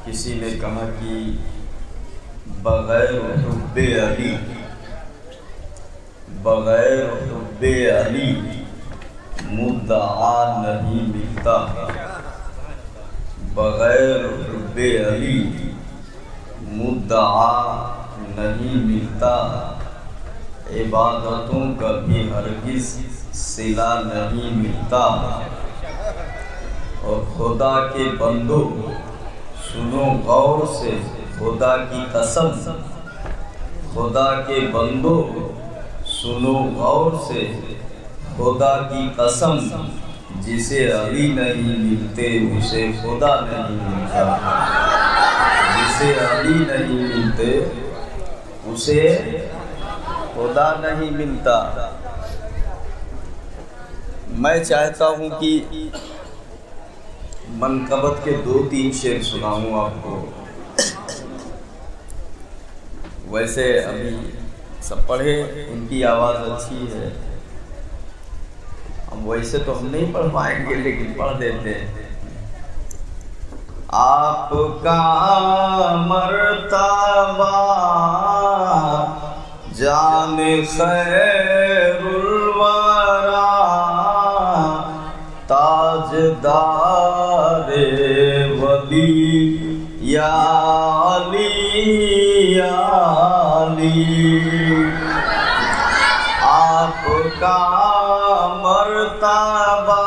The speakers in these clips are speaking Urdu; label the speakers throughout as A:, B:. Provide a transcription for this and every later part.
A: کسی نے کہا کہ بغیر حب علی مدعا نہیں ملتا، بغیر حب علی مدعا نہیں ملتا، عبادتوں کا بھی ہرگز صلہ نہیں ملتا۔ اور خدا کے بندو سنو غور سے، خدا کی قسم، خدا کے بندو سنو غور سے، خدا کی قسم، جسے علی نہیں ملتے اسے خدا نہیں ملتا، جسے علی نہیں ملتے اسے خدا نہیں ملتا۔ میں چاہتا ہوں کہ منقبت کے 2-3 شعر سناؤں آپ کو۔ ویسے ابھی سب پڑھے، ان کی آواز اچھی ہے، ہم ویسے تو ہم نہیں پڑھ پائیں گے لیکن پڑھ دیتے ہیں۔ آپ کا مرتبہ جان خیر الورا، تاجدار ولی یا علی یا علی، آپ کا مرتبہ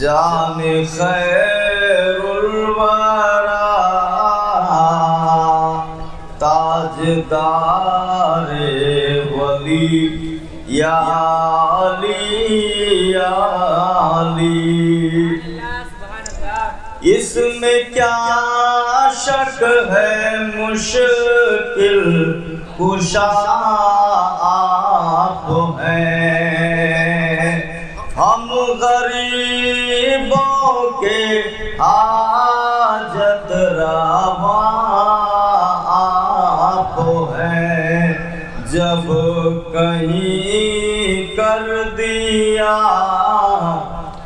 A: جان خیر الورا، تاجدار ولی یا علی یا علی۔ اس میں کیا شک ہے مشکل کشا آپ ہیں، ہم غریبوں کے حاجت روا آپ ہیں، جب کہیں کر دیا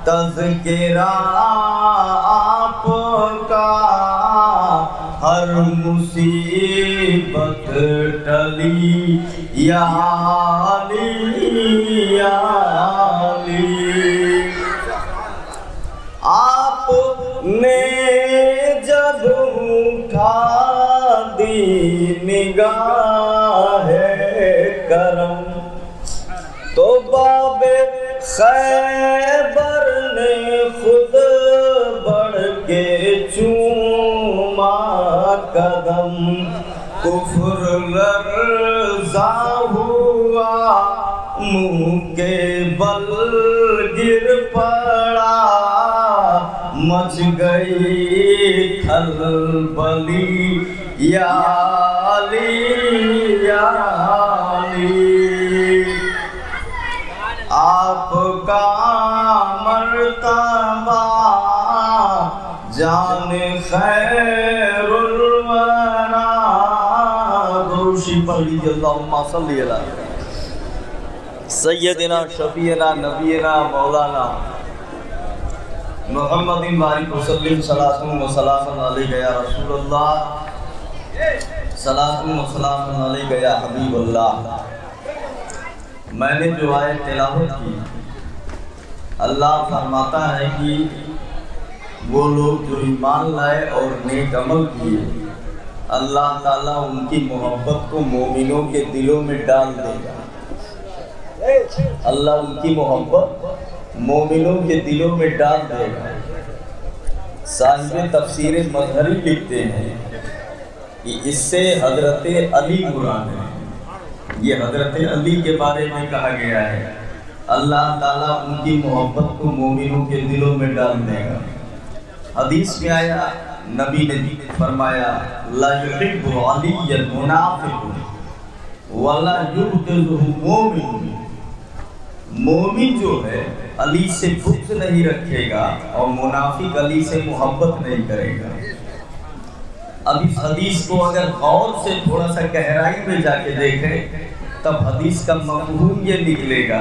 A: تذکرہ آپ کا، ہر مصیبت ٹلی یا علی یا علی۔ آپ نے جب اٹھا دی نگاہ کرم، تو باب خیبر نے خود بڑھ کے چوما قدم، کفر لرزا ہوا منہ کے بل گر پڑا، مچ گئی کھلبلی یا علی یا علی۔ آپ کا مرتبہ جان خیر الورا، دروشی پڑھ لیجیے، اللہم صلی علی سیدنا شفیعنا نبینا مولانا محمد بارک وسلم، صلاۃ و سلام علیک یا رسول اللہ، صلاۃ و سلام علیک یا حبیب اللہ۔ میں نے جو آیت تلاوت کی، اللہ فرماتا ہے کہ وہ لوگ جو ایمان لائے اور نیک عمل کیے، اللہ تعالیٰ ان کی محبت کو مومنوں کے دلوں میں ڈال دے گا، اللہ ان کی محبت مومنوں کے دلوں میں ڈال دے گا۔ صاحب تفسیر مظہری لکھتے ہیں کہ اس سے حضرت علی مراد ہے، یہ حضرت علی کے بارے میں کہا گیا ہے، اللہ تعالیٰ ان کی محبت کو مومنوں کے دلوں میں ڈال دے گا۔ حدیث میں آیا، نبی نے فرمایا لا یحب علی المنافق ولا یبغضہ مومن، مومن جو ہے علی سے بغض نہیں رکھے گا اور منافق علی سے محبت نہیں کرے گا۔ اب اس حدیث کو اگر غور سے تھوڑا سا گہرائی میں جا کے دیکھیں تب حدیث کا مفہوم یہ نکلے گا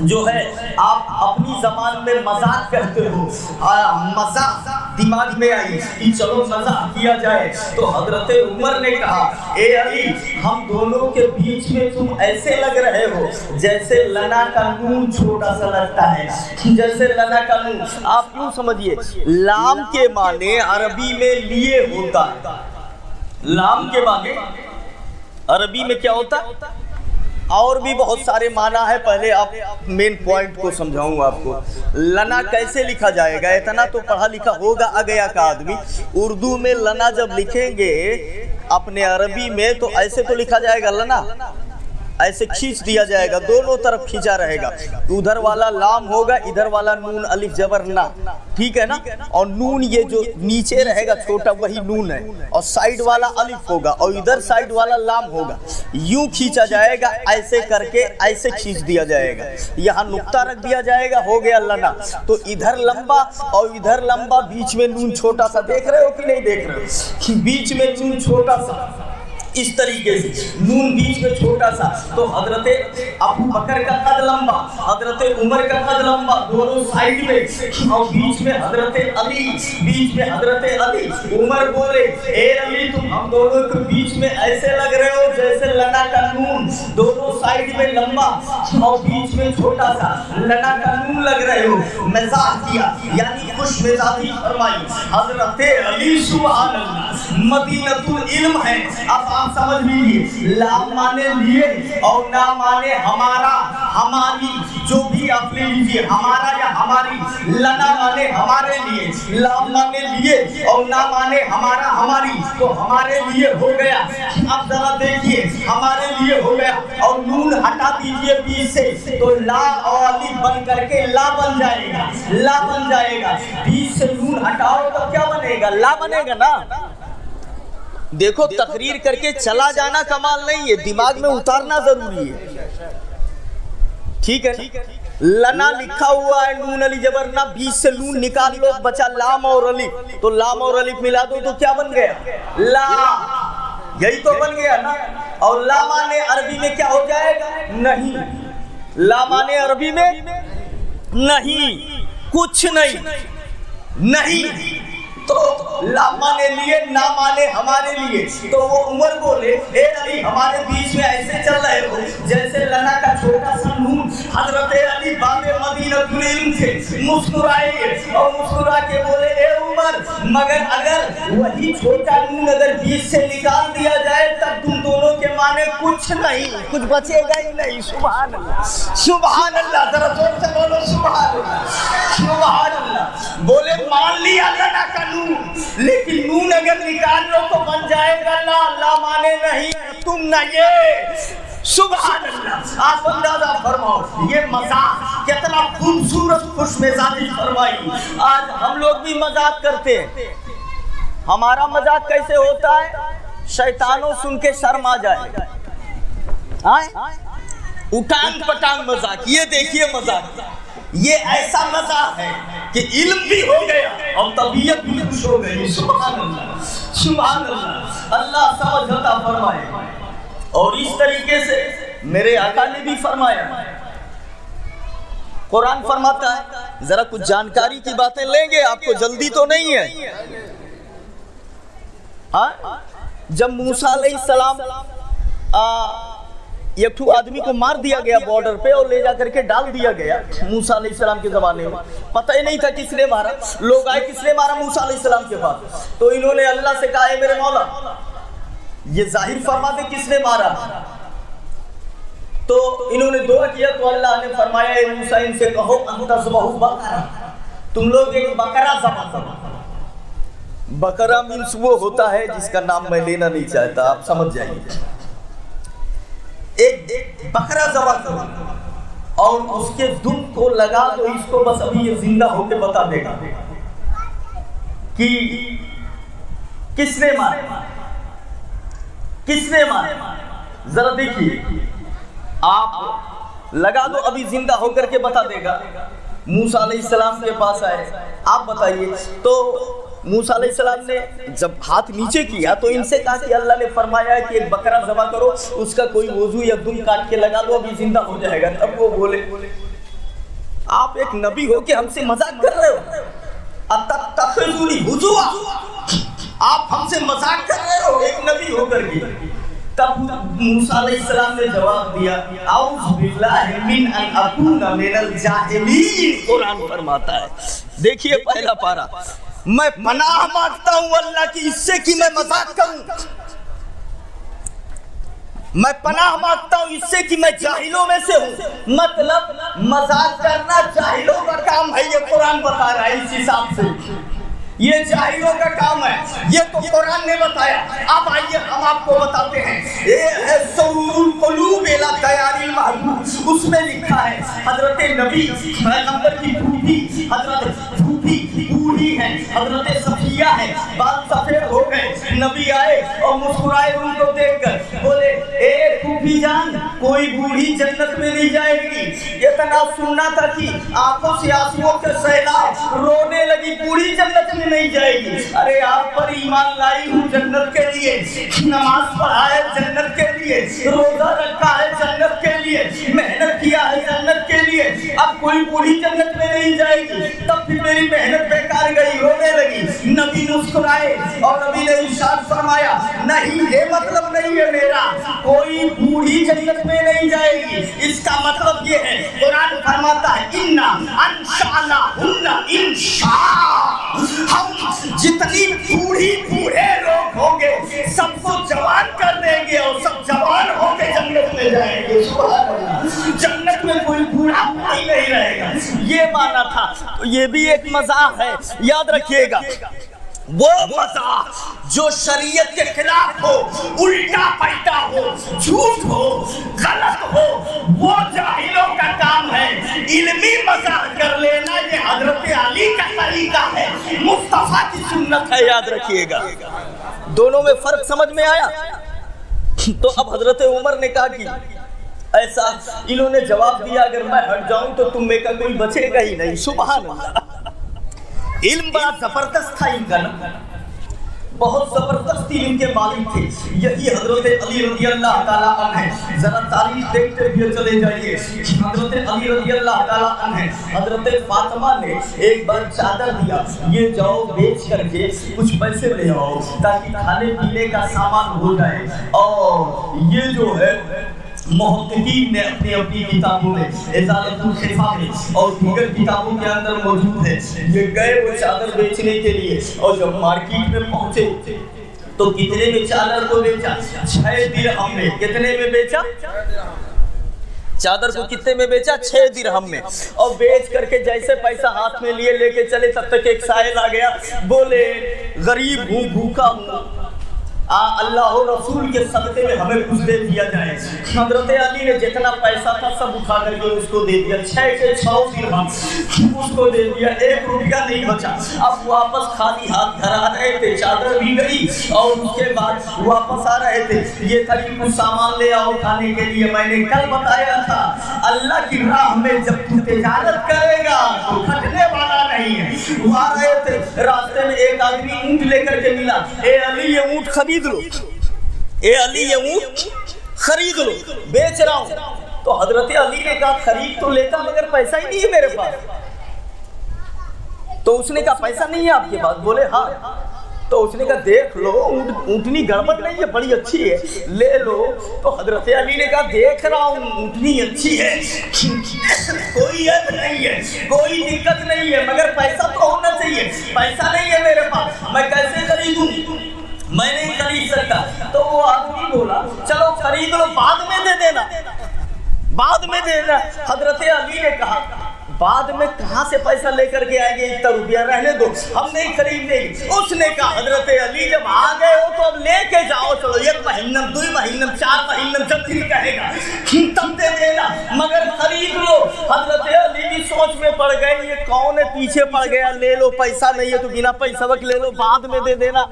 A: جو ہے آپ اپنی زبان میں مذاق کہتے ہو، مذاق دماغ میں آئی کہ چلو مذاق کیا جائے، تو حضرت عمر نے کہا اے علی ہم دونوں کے بیچ میں تم ایسے لگ رہے ہو جیسے لنا کا نون چھوٹا سا لگتا ہے، جیسے لنا کا نون۔ آپ کیوں سمجھیے لام کے معنی عربی میں لیے ہوتا ہے، لام کے معنی عربی میں کیا ہوتا ہے؟ اور بھی بہت سارے معنی ہے، پہلے آپ مین پوائنٹ کو سمجھاؤں آپ کو۔ لنا کیسے لکھا جائے گا؟ اتنا تو پڑھا لکھا ہوگا اگیا کا آدمی، اردو میں لنا جب لکھیں گے اپنے عربی میں تو ایسے تو لکھا جائے گا لنا، ایسے کھینچ دیا جائے گا، دونوں طرف کھینچا رہے گا، ادھر والا لام ہوگا، ادھر والا نون الف جبر نا، ٹھیک ہے نا؟ اور نون یہ جو نیچے رہے گا چھوٹا وہی نون ہے، اور سائیڈ والا الف ہوگا اور ادھر سائیڈ والا لام ہوگا، یوں کھینچا جائے گا، ایسے کر کے ایسے کھینچ دیا جائے گا، یہاں نقطہ رکھ دیا جائے گا، ہو گیا لنا۔ تو ادھر لمبا اور ادھر لمبا، بیچ میں نون چھوٹا سا، دیکھ رہے ہو کہ نہیں دیکھ رہے ہو؟ بیچ میں نون چھوٹا سا، اس طریقے سے نون بیچ میں چھوٹا سا، تو حضرت ابو بکر کا قد لمبا، حضرت عمر کا قد لمبا، دونوں سائیڈ میں، اور بیچ میں حضرت علی، بیچ میں حضرت علی۔ عمر بولے اے علی تم ہم دونوں کے بیچ میں ایسے لگ رہے ہو جیسے لنا کا نون، دونوں سائیڈ میں لمبا اور بیچ میں چھوٹا سا لنا کا نون لگ رہے ہو۔ مزاح کیا یعنی خوش مزاجی فرمائی حضرت علی، سبحان اللہ، مدینۃ العلم ہے۔ اب آپ سمجھ لیجیے لام مانے لیے اور نا مانے ہمارا، ہماری، جو بھی آپ لے لیجیے، ہمارا یا ہماری، لنا مانے ہمارے لیے، لام مانے لیے اور نا مانے ہمارا ہماری، تو ہمارے لیے ہو گیا۔ اب ذرا دیکھیے ہمارے لیے ہو گیا، اور نون ہٹا دیجیے بیچ سے تو لا اور الف بن کر کے لا بن جائے گا، لا بن جائے گا، بیچ سے نون ہٹاؤ تو کیا بنے گا؟ لا بنے گا نا۔ دیکھو تقریر کر کے چلا جانا کمال نہیں ہے، دماغ میں اتارنا ضروری ہے، ٹھیک ہے؟ لنا لکھا ہوا ہے نون علی جبر نا، بیچ سے نون نکال لو، بچا لام اور الف، تو لام اور الف ملا دو تو کیا بن گیا؟ لا، یہی تو بن گیا نا۔ اور لا مانے عربی میں کیا ہو جائے گا؟ نہیں۔ لا مانے عربی میں نہیں، کچھ نہیں، نہیں، تو لا مانے لیے نا مانے ہمارے لیے۔ تو وہ عمر بولے اے علی ہمارے بیچ میں ایسے چل رہے ہو جیسے لنا کا چھوٹا سا نون۔ حضرت علی باب مدینۃ العلم تھے، مسکرائے اور مسکرا کے بولے اے عمر مگر اگر وہی چھوٹا نون اگر بیچ سے نکال دیا جائے تب تم دونوں کے معنی کچھ نہیں، کچھ بچے گا ہی نہیں۔ سبحان اللہ، سبحان اللہ، ذرا زور سے بولو سبحان اللہ، سبحان اللہ۔ بولے مان لیا لنا کا نون، لیکن نون اگر نکال لو تو بن جائے گا لا، لا مانے نہیں تم نہ یہ۔ سبحان اللہ، آپ اندازہ فرماؤ یہ مذاق کتنا خوبصورت خوش مزاجی فرمائی۔ آج ہم لوگ بھی مذاق کرتے ہیں، ہمارا مذاق کیسے ہوتا ہے؟ شیطانوں سن کے شرم آ جائے، اٹھان پٹان مذاق۔ یہ دیکھیے مذاق، یہ ایسا مذاق ہے کہ علم بھی ہو گیا اور طبیعت بھی خوش ہو گئی۔ سبحان اللہ، سبحان اللہ، اللہ سمجھ عطا فرمائے۔ اور اس طریقے سے میرے آقا نے بھی فرمایا، قرآن فرماتا ہے، ذرا کچھ جانکاری کی باتیں لیں گے، آپ کو جلدی تو نہیں ہے۔ جب موسیٰ علیہ السلام ایک تو آدمی کو مار دیا گیا بارڈر پہ اور لے جا کر کے ڈال دیا گیا، موسیٰ علیہ السلام کے زمانے میں پتہ ہی نہیں تھا کس نے مارا، لوگ آئے کس نے مارا؟ موسیٰ علیہ السلام کے پاس، تو انہوں نے اللہ سے کہا اے میرے مولا یہ ظاہر فرما دے کس نے مارا۔ تو انہوں نے دعا کیا تو اللہ نے فرمایا اے موسیٰ ان سے کہو ان تذبحوا بقرہ، تم لوگ ایک بقرہ ذبح کرو۔ بقرہ مینس وہ ہوتا ہے جس کا نام میں لینا نہیں چاہتا، آپ سمجھ جائیے۔ ایک بکرا ذبح کرو اور اس کے دم کو لگا دو، اس کو بس ابھی یہ زندہ ہو کے بتا دے گا کہ کس نے مارا، کس نے مارا۔ ذرا دیکھیے، آپ لگا دو ابھی زندہ ہو کر کے بتا دے گا۔ موسیٰ علیہ السلام کے پاس آئے، آپ بتائیے۔ تو موسیٰ علیہ السلام نے جب ہاتھ نیچے کیا تو ان سے کہا کہ اللہ نے فرمایا ہے کہ ایک بکرا ذبح کرو، اس کا کوئی وضو یا دم کاٹ کے لگا دو ابھی زندہ ہو جائے گا۔ تب وہ بولے آپ ایک نبی ہو کے ہم سے مذاق کر رہے ہو؟ اتتخذونی ہزوا، آپ ہم سے مذاق کر رہے ہو ایک نبی ہو کر کے؟ تب موسیٰ علیہ السلام نے جواب دیا اعوذ باللہ من ان اکون من الجاہلین۔ قرآن فرماتا ہے، دیکھیے پہلا پارہ، میں پناہ مانگتا ہوں اللہ کی اس سے کہ میں مذاق کروں، میں پناہ مانگتا ہوں اس سے کہ میں جاہلوں میں سے ہوں۔ مطلب مذاق کرنا جاہلوں کا کام ہے، یہ قرآن بتا رہا ہے۔ اس حساب سے یہ جاہلوں کا کام ہے، یہ تو قرآن نے بتایا۔ اب آئیے ہم آپ کو بتاتے ہیں، یہ ہے سرور القلوب الی دیار المحبوب، اس میں لکھا ہے حضرت نبی پیغمبر کی پھوپھی حضرت بوڑھی ہے، حضرت صفیہ ہے، بال سفید ہو گئے، نبی آئے اور مسکرائے ان کو دیکھ کر، بولے اے پھوپھی جان، کوئی بوڑھی جنت میں نہیں جائے گی۔ اتنا سننا تھا کہ آنکھوں سے آنسوؤں کے سیلاب، رونے لگی، بوڑھی جنت میں نہیں جائے گی۔ ارے آپ پر ایمان لائی ہوں جنت کے لیے، نماز پڑھا ہے جنت کے لیے، روزہ رکھا ہے جنت کے لیے، محنت کیا ہے جنت کے لیے، اب کوئی بوڑھی جنت میں نہیں جائے گی، تب پھر میری محنت بیکار گئی، رونے لگی۔ نبی مسکرائے اور نبی نے ارشاد فرمایا نہیں، یہ مطلب نہیں ہے میرا، کوئی بوڑھی جنت میں نہیں جائے گی، اس کا مطلب یہ ہے، قرآن فرماتا ہے اِنَّا أَنشَأْنَاهُنَّ إِنشَاءً، ہم جتنی بوڑھی بوڑھے لوگ ہوں گے سب کو جوان کر دیں گے اور سب جوان ہو کے جنت میں جائیں گے۔ سبحان اللہ، جنت میں کوئی بوڑھا ہی نہیں رہے گا، یہ مانا تھا۔ تو یہ بھی ایک مذاق ہے، یاد رکھیے گا، وہ مذاق جو شریعت کے خلاف ہو، الٹا پلٹا ہو، جھوٹ ہو، غلط ہو، وہ جاہلوں کا کام ہے۔ علمی مذاق کر لینا یہ حضرت علی کا طریقہ ہے، مصطفیٰ کی سنت ہے، یاد رکھیے گا۔ دونوں میں فرق سمجھ میں آیا؟ تو اب حضرت عمر نے کہا کہ ایسا، انہوں نے جواب دیا اگر میں ہٹ جاؤں تو تم میں کا کوئی بچے گا ہی نہیں۔ سبحان اللہ، علم بڑا زبردست تھا ان کا نا، بہت زبردست علم کے مالک تھے۔ یہی حضرت علی رضی اللہ تعالیٰ عنہ ہے، ذرا تاریخ دیکھتے ہوئے چلے جائیے۔ حضرت علی رضی اللہ تعالیٰ عنہ، حضرت فاطمہ نے ایک بار چادر دیا، یہ جاؤ بیچ کر کے کچھ پیسے لے آؤ تاکہ کھانے پینے کا سامان ہو جائے۔ اور یہ جو ہے محققین نے اپنی اپنی کتابوں میں، ازالۃ الخفا میں اور دیگر کتابوں کے اندر موجود ہے، یہ گئے وہ چادر بیچنے کے لیے، اور جب مارکیٹ میں پہنچے تو کتنے میں چادر کو بیچا؟ 6 درہم میں۔ کتنے میں بیچا؟ چادر کو کتنے میں بیچا؟ 6 درہم میں۔ اور بیچ کر کے جیسے پیسہ ہاتھ میں لیے لے کے چلے، تب تک ایک سائل آ گیا، بولے غریب ہوں، بھوکا ہوں، اللہ و رسول کے صدقے میں ہمیں کچھ دے دیا جائے۔ حضرت علی نے جتنا پیسہ تھا سب اٹھا کر کے اس کو دے دیا، 6 کے 6 درہم اس کو دے دیا، 1 روپیہ نہیں بچا۔ اب واپس خالی ہاتھ گھر آ رہے تھے، چادر بھی گئی اور اس کے بعد واپس آ رہے تھے۔ یہ تھا کہ کچھ سامان لے آؤ کھانے کے لیے۔ میں نے کل بتایا تھا اللہ کی راہ میں جب تو تجارت کرے گا تو کھٹنے والا نہیں ہے۔ وہ آ رہے تھے، راستے میں ایک آدمی اونٹ لے کر کے ملا، اے علی یہ اونٹ خرید لو، اے علی یہ اونٹ خرید لو، بیچ رہا ہوں۔ تو حضرت علی نے کہا خرید تو لیتا مگر پیسہ ہی نہیں ہے میرے پاس۔ تو اس نے کہا پیسہ نہیں ہے آپ کے پاس؟ بولے ہاں۔ تو اس نے کہا دیکھ لو اونٹنی گڑبڑ نہیں ہے، بڑی اچھی ہے، لے لو۔ تو حضرت علی نے کہا دیکھ رہا ہوں اونٹنی اچھی ہے، کوئی عیب نہیں ہے، کوئی دقت نہیں ہے، مگر پیسہ تو ہونا چاہیے۔ پیسہ نہیں ہے میرے پاس، میں کیسے خریدوں؟ میں نہیں خرید سکتا۔ تو وہ آدمی بولا چلو خرید لو، بعد میں دے دینا، بعد میں دے دینا۔ حضرت علی نے کہا بعد میں کہاں سے پیسہ لے کر کے آئیں گے، اتنا روپیہ رہنے دو، ہم نہیں خریدیں گے۔ اس نے کہا حضرت علی جب آ گئے ہو تو اب لے کے جاؤ، چلو 1 مہینہ 2 مہینہ 4 مہینہ جب بھی کہے گا تب دے دینا، مگر خرید لو۔ حضرت علی بھی سوچ میں پڑ گئے یہ کون ہے، پیچھے پڑ گیا، لے لو، پیسہ نہیں ہے تو بنا پیسہ وقت لے لو، بعد میں دے دینا۔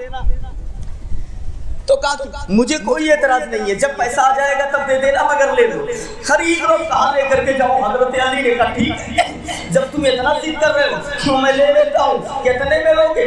A: تو کہا مجھے کوئی اعتراض نہیں ہے، جب پیسہ آ جائے گا تب دے دینا، مگر لے لو، خرید لو، کہاں لے کر کے جاؤ؟ حضرت علی نے کہا ٹھیک ہے، جب تم اتنا ضد کر رہے ہو تو میں لے لیتا ہوں، کتنے میں لوگے؟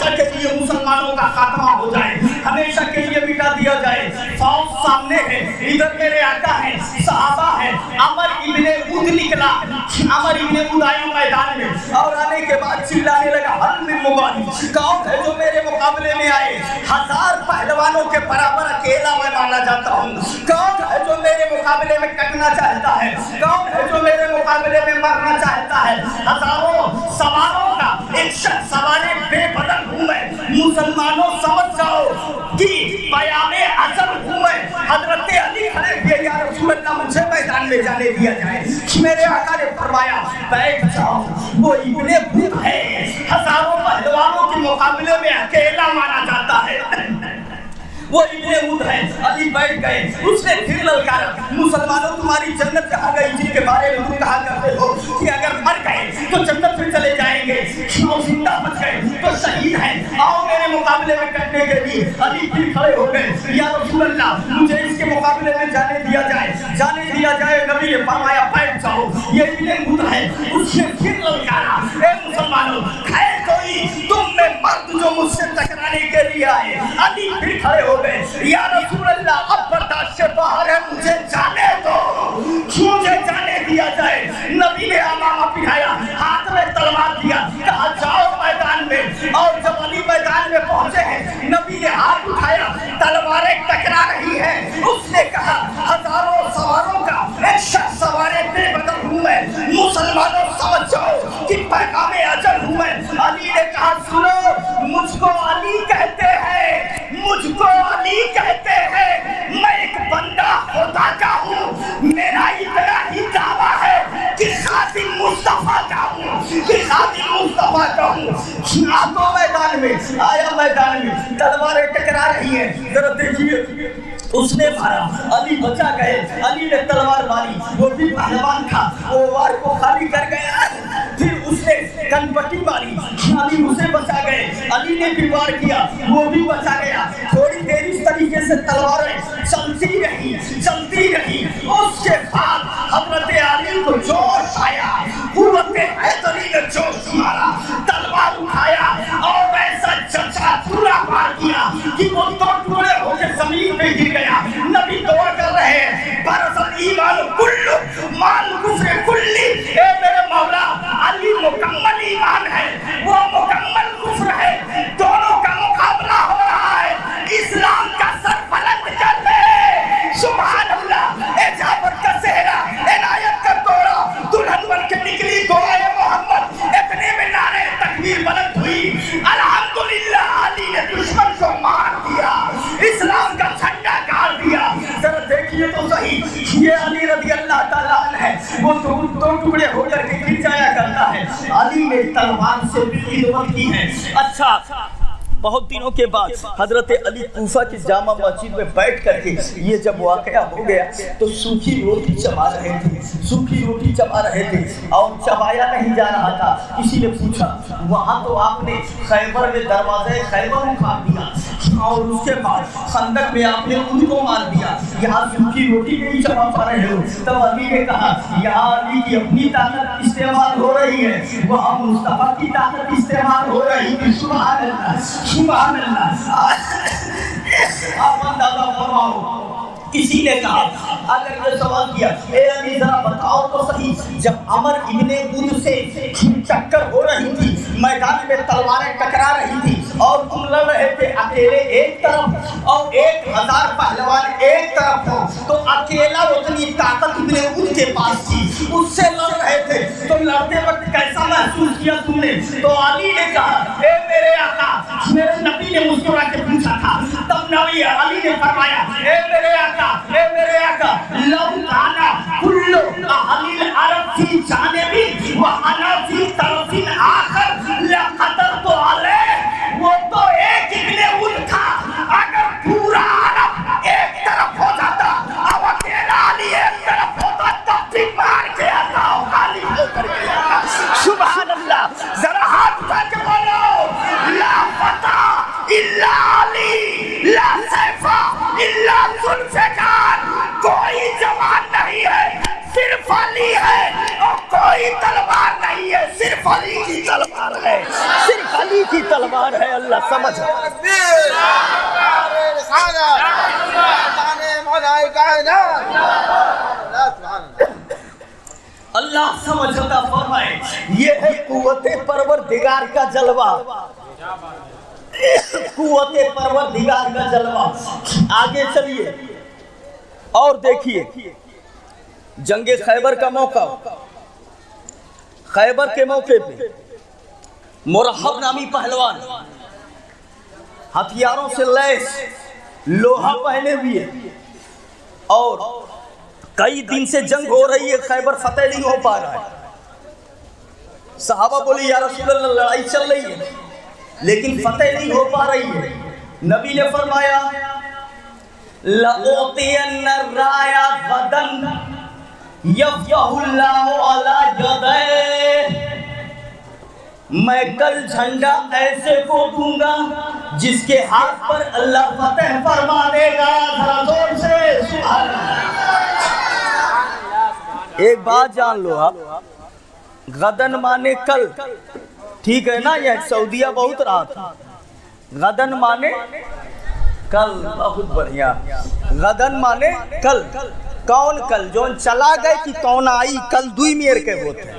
A: ہمیشہ کے لیے مسلمانوں کا خاتمہ ہو جائے، ہمیشہ کے لیے مٹا دیا جائے۔ فوج سامنے ہے، ادھر میرے آقا ہے، صحابہ ہے، عمر ابن عود نکلا، عمر ابن عود آیا میدان میں اور آنے کے بعد چلانے لگا حل من مبارک، کون ہے جو میرے مقابلے میں آئے؟ 1000 پہلوانوں کے برابر اکیلا میں مانا جاتا ہوں، کون ہے جو میرے مقابلے میں کٹنا چاہتا ہے؟ کون ہے جو میرے مقابلے میں مرنا چاہتا ہے؟ ہزاروں سواروں کا ایک شخص سوارے بے بدل ہوں میں، مسلمانوں سمجھ جاؤ کہ پیام اجل ہوں میں۔ حضرت علی کھڑے ہوئے، یا رسول اللہ مجھے میدان میں جانے دیا جائے۔ میرے آقا نے فرمایا بیٹھ جاؤ، وہ ابن بت ہے، ہزاروں پہلوانوں کے مقابلے میں اکیلا مانا جاتا ہے، وہ ابن عود ہے۔ علی بیٹھ گئے، اس نے پھر للکارا مسلمانوں تمہاری جنت کہاں گئی جن کے بارے میں تم کہا کرتے ہو کہ اگر مر گئے تو جنت میں چلے جائیں گے، اور زندہ بچ گئے تو شہید ہیں، آؤ میرے مقابلے میں کرنے کے لیے۔ علی پھر کھڑے ہو گئے، یا رسول اللہ مجھے اس کے مقابلے میں جانے دیا جائے، جانے دیا جائے۔ نبی نے فرمایا بیٹھ جاؤ، یہ ابن عود ہے۔ اس نے پھر للکارا اے مسلمانوں ہے کوئی تم میں مرد جو مجھ سے ٹکرانے کے لیے آئے؟ علی پھر کھڑے ہو گئے، یا رسول اللہ اب برداشت سے باہر ہے، مجھے جانے دو، مجھے جانے دیا جائے۔ نبی نے امامہ پہنایا، ہاتھ میں تلوار دیا، کہا جاؤ میدان میں۔ اور جب علی میدان میں پہنچے ہیں، نبی نے ہاتھ اٹھایا، تلواریں ٹکرا رہی ہیں۔ اس نے کہا ہزاروں سواروں کا ایک شخص سوارے بے بدل ہوں میں، مسلمانوں سمجھ جاؤ کہ پیغام اجل ہوں میں۔ علی نے کہا سنو، مجھ کو علی کہتے ہیں، مجھ کو علی کہتے ہیں، میں ایک بندہ خدا کا ہوں، میرا اتنا ہی دعویٰ ہے کہ خادم مصطفیٰ کا ہوں، کہ خادم مصطفیٰ کا ہوں۔ آتو میدان میں آیا، میدان میں تلواریں ٹکرا رہی ہیں، ذرا دیکھیے اس نے مارا، علی بچا گئے، علی نے تلوار ماری، وہ بھی پہلوان تھا، وہ وار کو خالی کر گیا۔ پھر اس نے کنپٹی ماری، علی اسے بچا گئے، علی نے بھی وار کیا، وہ بھی بچا گیا۔ تھوڑی دیر اس طریقے سے تلواریں چلتی رہی، چلتی رہی۔ اس کے بعد حضرت علی کو جوش آیا، قوت حیدری نے جوش مارا، تلوار اٹھایا اور ایسا چچا تورا مار کیا کہ وہ دو ٹکڑے ہو کے زمین پہ گر گیا۔ نبی دعا کر رہے ہیں برسل ایمان کلو مان کفر کلی، اے میرے مولا علی مکمل ایمان ہے، وہ مکمل کفر ہے، دونوں کا مقابلہ ہو رہا ہے، اسلام کا سر بلند کر دے۔ سبحان اللہ، اے جعفر کا صحرا، عنایت کا توڑا، دلہن بن کے نکلی دعائے محمد، اتنے میں نعرہ تکبیر بلند ہوئی، الحمدللہ علی نے دشمن کو مار دیا، اسلام کا جھنڈا گاڑ دیا۔ ذرا دیکھیے تو صحیح، یہ علی رضی اللہ تعالیٰ عنہ ہے، وہ دو ٹکڑے ہو کر کے گر جایا کرتا ہے، علی نے تلوار سے بھی خدمت کی ہے۔ اچھا بہت دنوں کے بعد حضرت علی کوفہ کی جامع مسجد میں بیٹھ کر کے یہ جب واقعہ ہو گیا تو سوکھی روٹی چبا رہے تھے، سوکھی روٹی چبا رہے تھے اور چبایا نہیں جا رہا تھا۔ کسی نے پوچھا وہاں تو آپ نے خیبر میں دروازے خیبر اکھاڑ دیا اور اس کے بعد خندق میں آپ نے ان کو مار دیا، یہاں سوکھی روٹی نہیں چبا پا رہے ہو؟ تب علی نے کہا یہاں علی کی اپنی طاقت استعمال ہو رہی ہے، وہاں مصطفیٰ کی طاقت استعمال ہو رہی ہے۔ سبحان اللہ، سبحان اللہ۔ آپ اندازہ فرماؤ، کسی نے کہا اگر یہ سوال کیا اے علی ذرا بتاؤ تو صحیح، جب عمر ابن عود سے ٹکر ہو رہی تھی، میدان میں تلواریں ٹکرا رہی تھی اور تم لڑ رہے تھے اکیلے ایک طرف اور 1000 پہلوان ایک طرف ہو، تو اکیلا اتنی طاقت ابن عود کے پاس تھی، اس سے لڑ رہے تھے، تو لڑتے وقت کیسا محسوس کیا تم نے؟ تو علی نے کہا اے میرے آقا، میرے نبی نے مسکرا کے پوچھا تھا، تب نبی علی نے فرمایا اے میرے آقا، اے میرے آقا، لو کانا کل اہل العرب فی جانب وانا فی طرف آخر لقدرت علیہ، وہ تو ایک ابن عود تھا، اگر پورا عرب ایک طرف ہو جاتا اب اکیلا علی ایک طرف ہوتا تب بھی مار کے آتا ہو، خالی ہو کر کے آتا۔ سبحان اللہ، ذرا ہاتھ اٹھا کے بولو لا فتح الا علی، لا سیف الا ذوالفقار، کوئی جوان نہیں ہے صرف علی ہے، اور
B: کوئی تلوار نہیں ہے، صرف علی کی تلوار ہے، صرف علی کی تلوار ہے. اللہ سمجھ اللہ سمجھ عطا فرمائے. یہ ہے قوت پروردگار کا جلوہ، قوت پروردگار کا جلوہ. آگے چلیے اور دیکھیے جنگ خیبر کا موقع. خیبر کے موقع پہ مرحب نامی پہلوان ہتھیاروں سے لیس لوہا پہنے ہوئے اور کئی دن سے جنگ ہو رہی ہے، خیبر فتح نہیں ہو پا رہا ہے. صحابہ بولے یا رسول اللہ لڑائی چل رہی ہے لیکن فتح نہیں ہو پا رہی ہے. نبی نے فرمایا لَأُعْطِيَنَّ الرَّايَ غَدًا يَفْتَحُ اللَّهُ عَلَى يَدَيْهِ. میں کل جھنڈا ایسے کو دوں گا جس کے ہاتھ پر اللہ فتح فرما دے گا. ذرا زور سے سبحان اللہ. ایک بات جان لو آپ، غدن مانے کل، ٹھیک ہے نا؟ یہ سعودیہ بہت رہا تھا. غدن مانے کل، بہت بڑھیا. غدن مانے کل. کون کل؟ جو چلا گئے کہ کون آئی کل دوئی میر کے وہ تھے.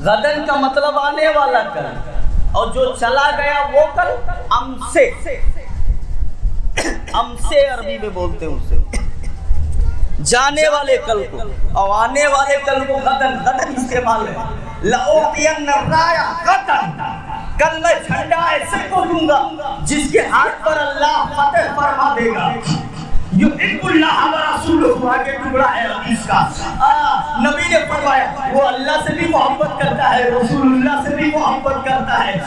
B: غدن کا مطلب آنے والا کل، اور جو چلا گیا وہ کل امسے. امسے عربی میں بولتے ہیں اسے، جانے والے کل کو، اور آنے والے کل کو غدن. غدن استعمال ہے. لَأُعْطِيَنَّ الرَّايَ غَدًا، کل میں جھنڈا ایسے کو دوں گا جس کے ہاتھ پر اللہ فتح فرما دے گا. یحب اللہ ورسولہ، آگے ٹکڑا ہے حدیث کا. نبی نے فرمایا وہ اللہ سے بھی محبت کرتا ہے، رسول اللہ سے بھی محبت کرتا ہے.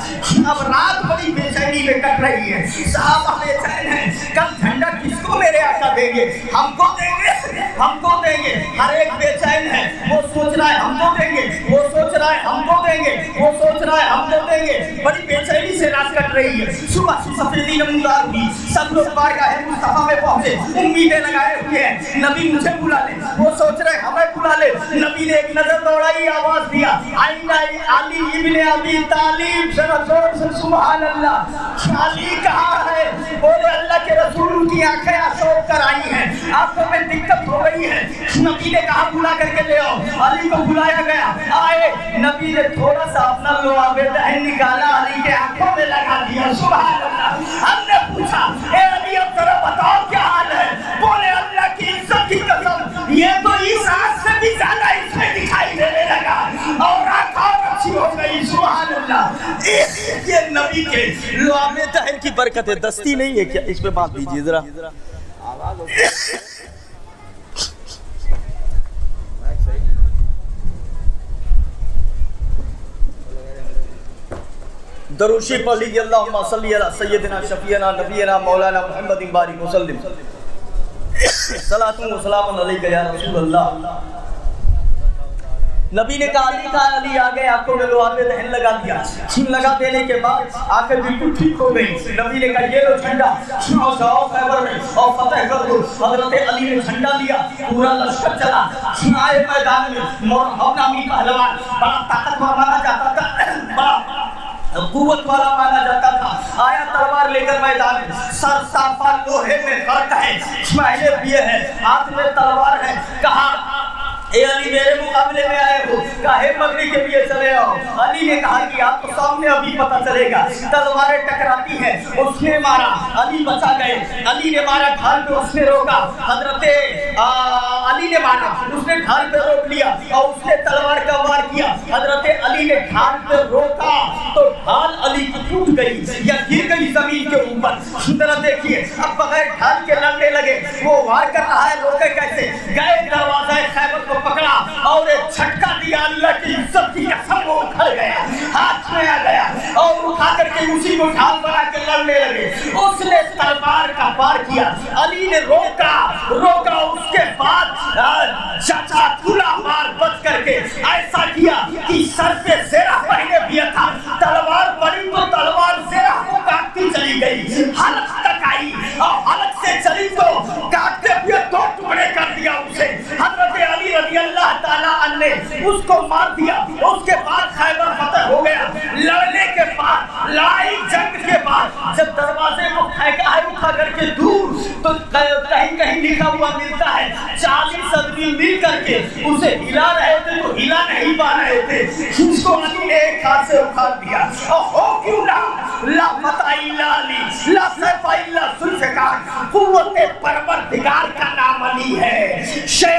B: اب رات بڑی بے چینی میں کٹ رہی ہے، صحابہ بے چین ہیں. کل جھنڈا کس کو میرے آقا دیں گے؟ ہم کو دیں گے، ہم کو دیں گے. ہر ایک بے چین ہے، وہ سوچ رہا ہے ہم کو دیں گے، وہ سوچ رہا ہے ہم کو دیں گے، وہ سوچ رہا ہے ہم کو دیں گے. بڑی بے چینی سے رات کٹ رہی ہے. صبح سفیدی نمودار ہوئی، سب لوگ بارگاہ مصطفیٰ میں پہنچے، امیدیں لگائے ہوئے ہیں نبی مجھے بلا لے. وہ سوچ رہے ہمیں بلا لے. نبی نے ایک نظر دوڑائی، آواز دیا آئین علی ابن ابی طالب. زور سے سبحان اللہ. علی کہاں ہے؟ بولے اللہ کے رسول کی آنکھیں آشوب کر آئی ہیں، آنکھوں میں دقت ہو رہی ہے. نبی نے کہا بلا کر کے لے آؤ. علی کو بلایا گیا، آئے. نبی نے تھوڑا سا اپنا لوہا دہن نکالا، علی کے آنکھوں میں لگا دیا. سبحان اللہ. ہم نے پوچھا اے علی اب ذرا بتاؤ کیا حال ہے؟ بولے اللہ کی عزت کی قسم یہ تو اس آج سے بھی زیادہ اس میں دکھائی دینے لگا اور آنکھ اور اچھی ہو گئی. سبحان اللہ. یہ نبی کے لوہے دہن کی برکت ہے. دستی نہیں ہے کیا؟ اس پہ بات دیجیے ذرا. دروشی پڑھ لیجیے. اللہم صلی علی سیدنا شفیعنا نبینا مولانا محمد بارک وسلم. صلاۃ و سلام علیک یا رسول اللہ. نبی نے کہا علی کا علی آ گئے، آنکھوں میں لوہا دہن لگا دیا. لگا دینے کے بعد آنکھیں بالکل ٹھیک ہو گئی. نبی نے کہا یہ لو جھنڈا اور جاؤ خیبر میں اور فتح کر دو. حضرت علی نے جھنڈا لیا، پورا لشکر چلا. آئے میدان میں مرحب نامی پہلوان بڑا طاقتور مانا جاتا تھا، بڑا قوت والا مانا جاتا تھا. آیا تلوار لے کر میدان میں، سر صافہ لوہے میں غرق ہے، پہلے پیے ہے، ہاتھ میں تلوار ہے. کہا اے علی میرے مقابلے میں آئے ہو، کہے مغرب کے لیے چلے آؤ. علی نے کہا کہ آپ کو سامنے ابھی پتہ چلے گا. تلواریں ٹکراتی ہیں، اس نے مارا، علی بچا گئے. علی نے مارا ڈھال پہ، اس نے روکا. حضرت علی نے مارا، اس نے ڈھال پہ روک لیا اور اس نے تلوار کا وار کیا. حضرت علی نے ڈھال پہ روکا تو ڈھال علی کی ٹوٹ گئی یا گر گئی زمین کے اوپر. ذرا دیکھیے اب بغیر ڈھال کے لڑنے لگے. وہ وار کر رہا ہے، روکے کیسے؟ گئے دروازہ خیبر کو پکڑا اور ایک جھٹکا دیا. اللہ کی عزت کی قسم وہ اکھڑ گیا، ہاتھ میں آ گیا اور اٹھا کر کے اسی کو ڈھال بنا کے لڑنے لگے. اس نے تلوار کا وار کیا، علی نے روکا. اس کے بعد چاچا کھلا مار بچ کر کے ایسا کیا کہ سر پہ زیرہ پہنے ہوئے تھا. تلوار پڑی تو تلوار زیرہ کو کاٹتی چلی گئی، حلق تک آئی اور حلق سے چلی تو کاٹتے ہوئے دو ٹکڑے کر دیا اسے. حضرت اس کو مار دیا. اس کے بعد خیبر فتح ہو گیا. لڑنے کے بعد, لڑائی جنگ کے بعد جب دروازے کو پھینکا ہے اٹھا کر کے دور, تو کہیں کہیں لکھا ہوا ملتا ہے 40 آدمی مل کر کے اسے ہلا رہے تھے تو ہلا نہیں پا رہے تھے. اس کو علی نے ایک ہاتھ سے اکھاڑ دیا. اور ہو کیوں نہ, لا فتح الا علی, لا سیف الا ذوالفقار. قوت پروردگار کا نام علی ہے, شیر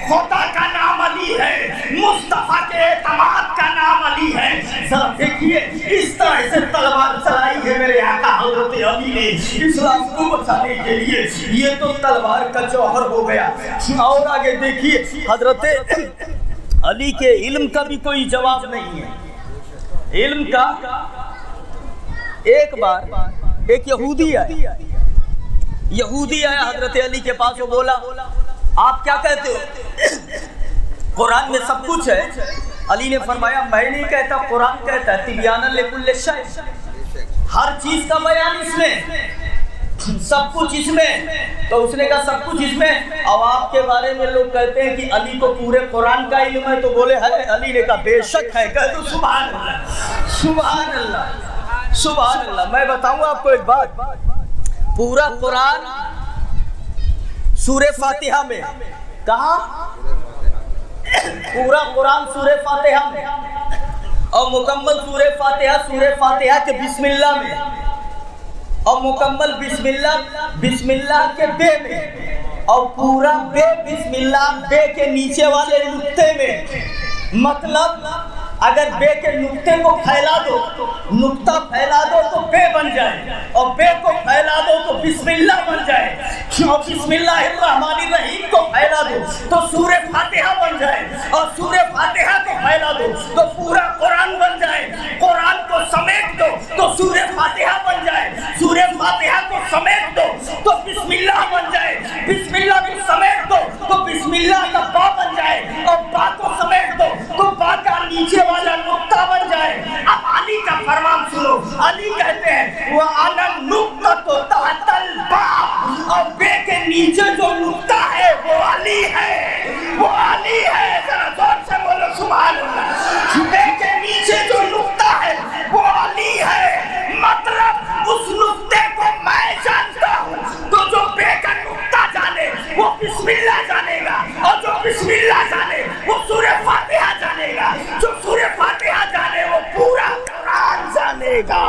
B: خدا کا نام علی ہے, مصطفیٰ کے اعتماد کا نام علی ہے. ذرا دیکھیے اس طرح سے تلوار چلائی ہے میرے آقا حضرت علی نے اسلام کو بچانے کے لیے. یہ تو تلوار کا جوہر ہو گیا. اور آگے دیکھیے حضرت علی کے علم کا بھی کوئی جواب نہیں ہے. علم کا, ایک بار ایک یہودی آیا حضرت علی کے پاس. وہ بولا آپ کیا کہتے ہو, قرآن میں سب کچھ ہے. علی نے فرمایا میں نہیں کہتا, قرآن کہتا ہے تبیانا لکل شیء, ہر چیز کا بیان اس میں, سب کچھ اس میں. تو اس نے کہا سب کچھ اس میں. اب آپ کے بارے میں لوگ کہتے ہیں کہ علی کو پورے قرآن کا علم ہے, تو بولے ہے. علی نے کہا بے شک ہے. کہہ دو سبحان اللہ, سبحان اللہ, سبحان اللہ. میں بتاؤں آپ کو ایک بات, پورا قرآن سورہ فاتحہ میں, کہاں پورا قرآن سورہ فاتحہ میں, اور مکمل سورہ فاتحہ کے بسم اللہ میں, اور مکمل بسم اللہ کے بے میں, اور پورا بے بسم اللہ بے کے نیچے والے نقطے میں. مطلب اگر بے کے نقطے کو پھیلا دو, نقطہ پھیلا دو تو بے بن جائے, اور بے کو پھیلا دو تو بسم اللہ بن جائے, اور بسم اللہ الرحمن الرحیم کو پھیلا دو تو سورہ فاتحہ بن جائے, اور سورہ فاتحہ کو پھیلا دو تو پورا قرآن بن جائے. قرآن کو سمیٹ دو تو سورہ فاتحہ بن جائے, سورہ فاتحہ کو سمیٹ دو تو بسم اللہ بن جائے, بسم اللہ کو سمیٹ دو تو بسم اللہ کا با بن جائے, اور با کو سمیٹ دو تو با کا نیچے والا نقطہ بن جائے. اب علی کا فرمان سنو. علی کہتے ہیں وَأَنَا النُّقْطَةُ تَحْتَ الْبَابِ, اور بے کے نیچے جو نقطہ ہے وہ علی ہے, وہ علی ہے. ذرا زور سے بولو سبحان اللہ. بے کے نیچے جو نقطہ ہے وہ علی ہے. مطلب اس نقطے کو میں جانتا ہوں, تو جو بے کا نقطہ جانے وہ بسم اللہ جانے گا, اور جو بسم اللہ جانے وہ سورہ فاتحہ جانے گا, جو سورہ فاتحہ جانے وہ پورا قرآن جانے گا.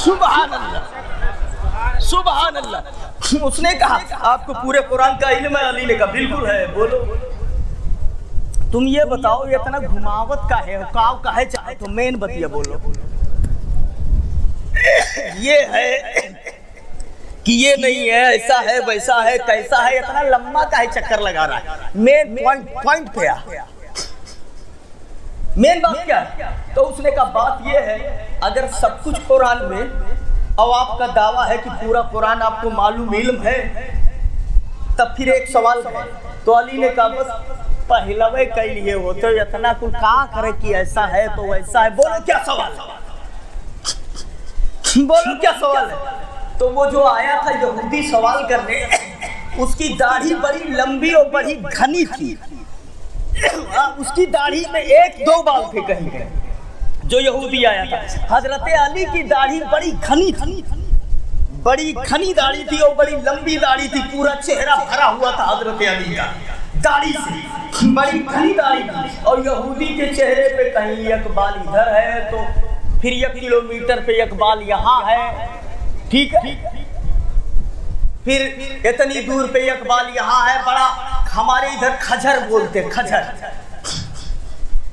B: سبحان اللہ, سبحان اللہ. اس نے کہا آپ کو پورے قرآن کا علم ہے. علی نے کہا بالکل ہے. بولو تم یہ بتاؤ یہ اتنا گھماوت کا ہے, کاؤ کا ہے, چاہے تو مین بتیا بولو. یہ ہے کہ یہ نہیں ہے, ایسا ہے ویسا ہے کیسا ہے, اتنا لمبا کا ہے چکر لگا رہا ہے. مین پوائنٹ پہ آ, مین بات کیا ہے؟ تو اس نے کہا بات یہ ہے اگر سب کچھ قرآن میں, اور آپ کا دعویٰ ہے کہ پورا قرآن آپ کو معلوم علم ہے, تب پھر ایک سوال ہے. تو علی نے کہا بس پہلوے کے لیے ہوتے اتنا کل کہاں کرے کہ ایسا ہے تو ویسا ہے. بولو کیا سوال ہے, بولو کیا سوال ہے. تو وہ جو آیا تھا یہودی سوال کرنے, اس کی داڑھی بڑی لمبی اور بڑی گھنی تھی. اس کی داڑھی میں 1-2 بال تھے کہیں گے. جو یہودی آیا تھا, حضرت علی کی داڑھی بڑی گھنی تھی, بڑی گھنی داڑھی تھی اور بڑی لمبی داڑھی تھی. پورا چہرہ بھرا ہوا تھا حضرت علی کا داڑھی سے, بڑی گھنی داڑھی تھی. اور یہودی کے چہرے پہ کہیں ایک بال ادھر ہے تو پھر 1 کلومیٹر پہ ایک بال یہاں ہے, ٹھیک ہے, پھر اتنی دور پہ ایک بال یہاں ہے بڑا. ہمارے ادھر کھجر بولتے,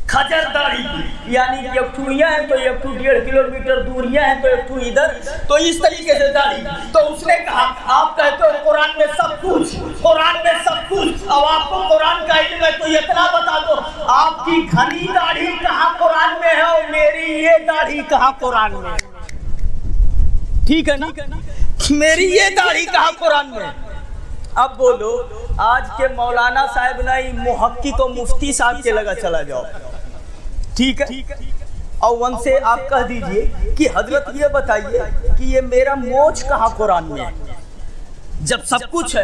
B: کھجر داڑھی, یعنی ایک ٹھو یہاں ہے تو ایک ٹھو 1.5 کلومیٹر دور یہاں ہے تو ایک ٹھو ادھر, تو اس طریقے سے داڑھی. تو اس نے کہا آپ کہتے ہو قرآن میں سب کچھ, قرآن میں سب کچھ, اب آپ کو قرآن کا علم ہے تو اتنا بتا دو آپ کی گھنی داڑھی کہاں قرآن میں ہے اور میری یہ داڑھی کہاں قرآن میں ہے. ٹھیک ہے نا, میری یہ داڑھی کہاں قرآن میں. اب بولو آج کے مولانا صاحب نہیں, محقق و مفتی صاحب کے لگا چلا جاؤ, ٹھیک ہے, اور ان سے آپ کہہ دیجئے کہ حضرت یہ بتائیے کہ یہ میرا موچ کہاں قرآن میں ہے, جب سب کچھ ہے.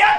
B: 1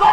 B: 2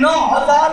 B: 9,000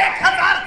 B: 1,000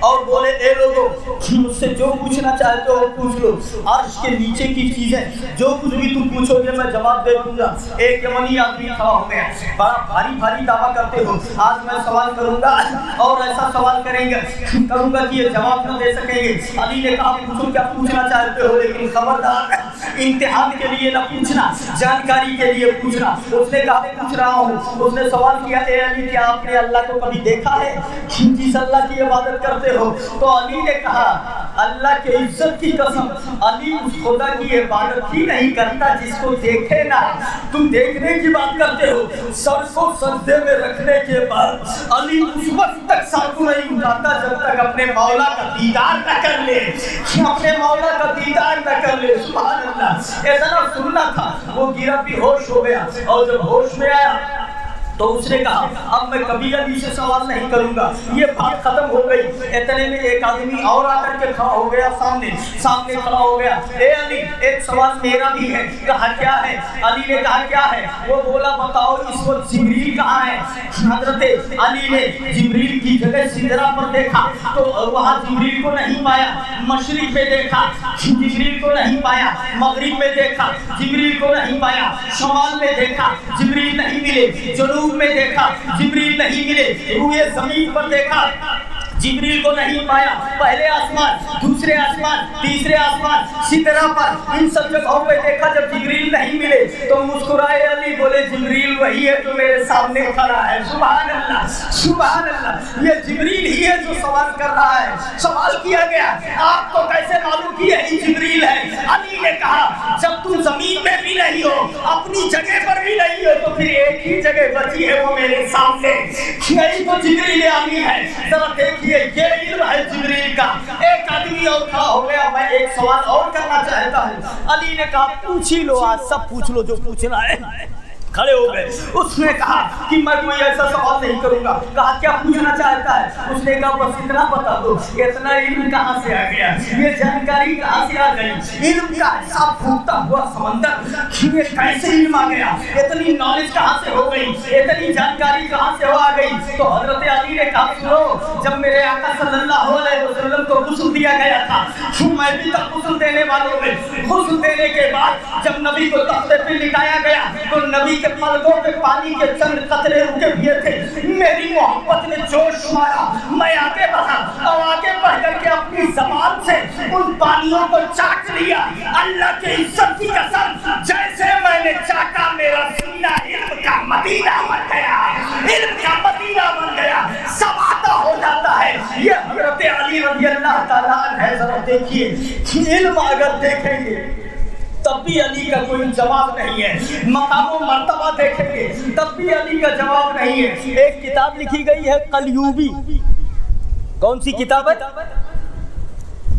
B: اور بولے اے لوگوں مجھ سے جو پوچھنا چاہتے ہو پوچھ لو، عرش کے نیچے کی چیزیں جو کچھ بھی تم پوچھو گے میں جواب دے دوں گا۔ ایک یمنی آدمی کھڑا ہو گیا، بڑا بھاری دعویٰ کرتے ہو، آج میں سوال کروں گا اور ایسا سوال کروں گا کہ یہ جواب نہ دے سکیں گے۔ علی نے کہا پوچھو کیا پوچھنا چاہتے ہو، لیکن خبردار امتحان کے لیے نہ پوچھنا، جانکاری کے لیے پوچھنا۔ اس نے کہا پوچھ رہا ہوں۔ اس نے سوال کیا اے علی کیا آپ نے اللہ کو کبھی دیکھا ہے؟ جس اللہ کی عبادت کرتے ہو۔ تو علی نے کہا اللہ کے عزت کی قسم علی اس خدا کی عبادت ہی نہیں کرتا جس کو دیکھے نا، تم دیکھنے کی بات کرتے ہو۔ سر کو سجدے میں رکھنے کے بعد علی اس وقت تک سر کو نہیں اٹھاتا جب تک اپنے مولا کا دیدار نہ کر لے، اپنے مولا کا دیدار نہ کر لے۔ سبحان اللہ، اتنا سننا تھا۔ وہ گرا بھی ہوش ہو گیا، اور جب ہوش میں آیا تو اس نے کہا اب میں کبھی علی سے سوال نہیں کروں گا، یہ بات ختم ہو گئی۔ اتنے میں ایک آدمی اور آ کر کے کھڑا ہو گیا، سامنے کھڑا ہو گیا، اے علی ایک سوال میرا بھی ہے۔ کہا کیا ہے؟ علی نے کہا کیا ہے؟ وہ بولا بتاؤ اس وقت جبریل کہاں ہے؟ حضرت علی نے جبریل کی جگہ سدرہ پر دیکھا تو وہاں جبریل کو نہیں پایا، مشرق میں دیکھا جبریل کو نہیں پایا، مغرب میں دیکھا جبریل کو نہیں پایا، شمال میں دیکھا جبریل نہیں ملے، جنوب میں دیکھا جبریل نہیں ملے، روئے زمین پر دیکھا جبریل کو نہیں پایا۔ پہلے آسمان، دوسرے آسمان، تیسرے آسمان، سدرہ پر، ان سب جگہوں پہ دیکھا، جب جبریل نہیں ملے تو مسکرائے علی، بولے جبریل وہی ہے جو میرے سامنے کھڑا ہے۔ سبحان اللہ، سبحان اللہ، یہ جبریل ہی ہے جو سوال کر رہا ہے۔ سوال کیا گیا آپ کو کیسے معلوم کہ یہی جبریل ہے؟ علی نے کہا جب تم زمین میں بھی نہیں ہو، اپنی جگہ پر بھی نہیں ہو، تو پھر ایک ہی جگہ بچی ہے، وہ میرے سامنے، یہی تو جبریل امی ہے۔ ذرا دیکھیے یہ علم ہے جبریل کا۔ ایک آدمی اور کھڑا ہو گیا، میں ایک سوال اور کرنا چاہتا ہوں۔ علی نے کہا پوچھ ہی لو، آج سب پوچھ لو جو پوچھنا ہے۔ کھڑے ہو گئے۔ اس نے کہا کہ میں کوئی ایسا سوال نہیں کروں گا۔ کہا کیا پوچھنا چاہتا ہے؟ اس نے کہا بس اتنا بتا دو، اتنا علم کہاں سے آ گیا، یہ جانکاری کہاں سے آ گئی، علم کا ایسا پھوٹتا ہوا سمندر، یہ کیسے علم آ گیا، اتنی نالج کہاں سے ہو گئی، اتنی جانکاری کہاں سے ہو آ گئی؟ تو حضرت علی نے کہا سنو، جب میرے آقا صلی اللہ علیہ وسلم کو غسل دیا گیا تھا، میں بھی تک غسل دینے والوں میں، غسل دینے کے بعد جب نبی کو تختے پہ لٹایا گیا تو نبی کے پلکوں پہ پانی کے چند قطرے رکے ہوئے تھے۔ میری محبت نے جوش مارا، میں آگے بڑھا اور آگے بڑھ کر کے اپنی زبان سے ان پانیوں کو چاٹ لیا۔ اللہ کی عزت کی قسم جیسے میں نے چاٹا میرا سینہ علم کا مدینہ بن گیا، علم کا مدینہ بن گیا، سب آتا ہو جاتا ہے۔ یہ حضرت علی رضی اللہ تعالیٰ عنہ ہے۔ ذرا دیکھیے علم اگر دیکھیں گے تب بھی علی کا کوئی جواب نہیں ہے، مقام و مرتبہ دیکھیں گے تب بھی علی کا جواب نہیں ہے۔ ایک کتاب لکھی گئی ہے قلیوبی، کون سی کتاب ہے؟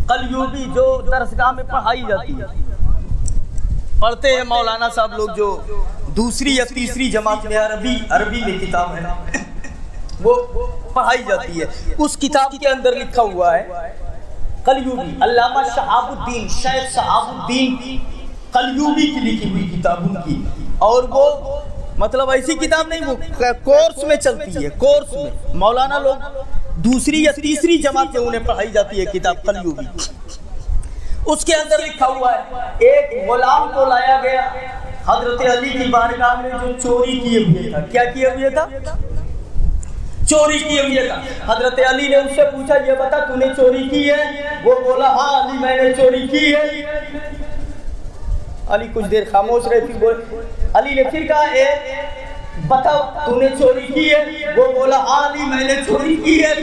B: قلیوبی، جو درسگاہ میں پڑھائی جاتی ہے، پڑھتے ہیں مولانا صاحب لوگ جو دوسری یا تیسری جماعت میں، عربی میں کتاب ہے وہ پڑھائی جاتی ہے۔ اس کتاب کے اندر لکھا ہوا ہے قلیوبی، علامہ شہاب الدین، شیخ شہاب الدین قلیوبی کی لکھی ہوئی کتاب ان کی، اور وہ مطلب ایسی کتاب نہیں، وہ کورس میں چلتی ہے، کورس میں مولانا لوگ دوسری یا تیسری جماعت میں انہیں پڑھائی جاتی ہے کتاب قلیوبی۔ اس کے اندر لکھا ہوا ہے ایک غلام کو لایا گیا حضرت علی کی بارگاہ میں جو چوری کیے ہوئے تھا۔ کیا کیے ہوئے تھا؟ چوری کیے ہوئے تھا۔ حضرت علی نے اس سے پوچھا یہ بتا تو نے چوری کی ہے؟ وہ بولا ہاں علی میں نے چوری کی ہے۔ علی کچھ دیر خاموش رہے، پھر بولے، علی نے پھر کہا اے بتاؤ تو نے چوری کی ہے؟ وہ بولا ہاں علی میں نے چوری کی ہے۔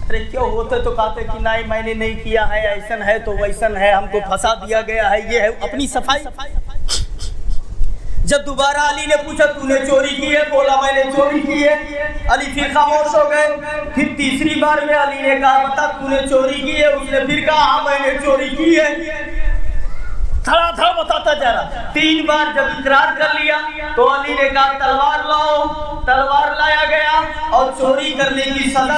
B: ارے کیوں ہوتے تو کہتے کہ نہیں میں نے نہیں کیا ہے، ایسن ہے تو ویسن ہے، ہم کو پھنسا دیا گیا ہے، یہ ہے اپنی صفائی۔ جب دوبارہ علی نے پوچھا تو نے چوری کی ہے؟ بولا میں نے چوری کی ہے۔ علی پھر خاموش ہو گئے۔ پھر تیسری بار میں علی نے کہا بتا تو نے چوری کی ہے؟ اس نے پھر کہا ہاں میں نے چوری کی ہے۔ تھڑا تھڑا بتاتا جا رہا۔ 3 بار جب اقرار کر لیا تو علی نے کہا تلوار لاؤ۔ تلوار لایا گیا اور چوری کرنے کی سزا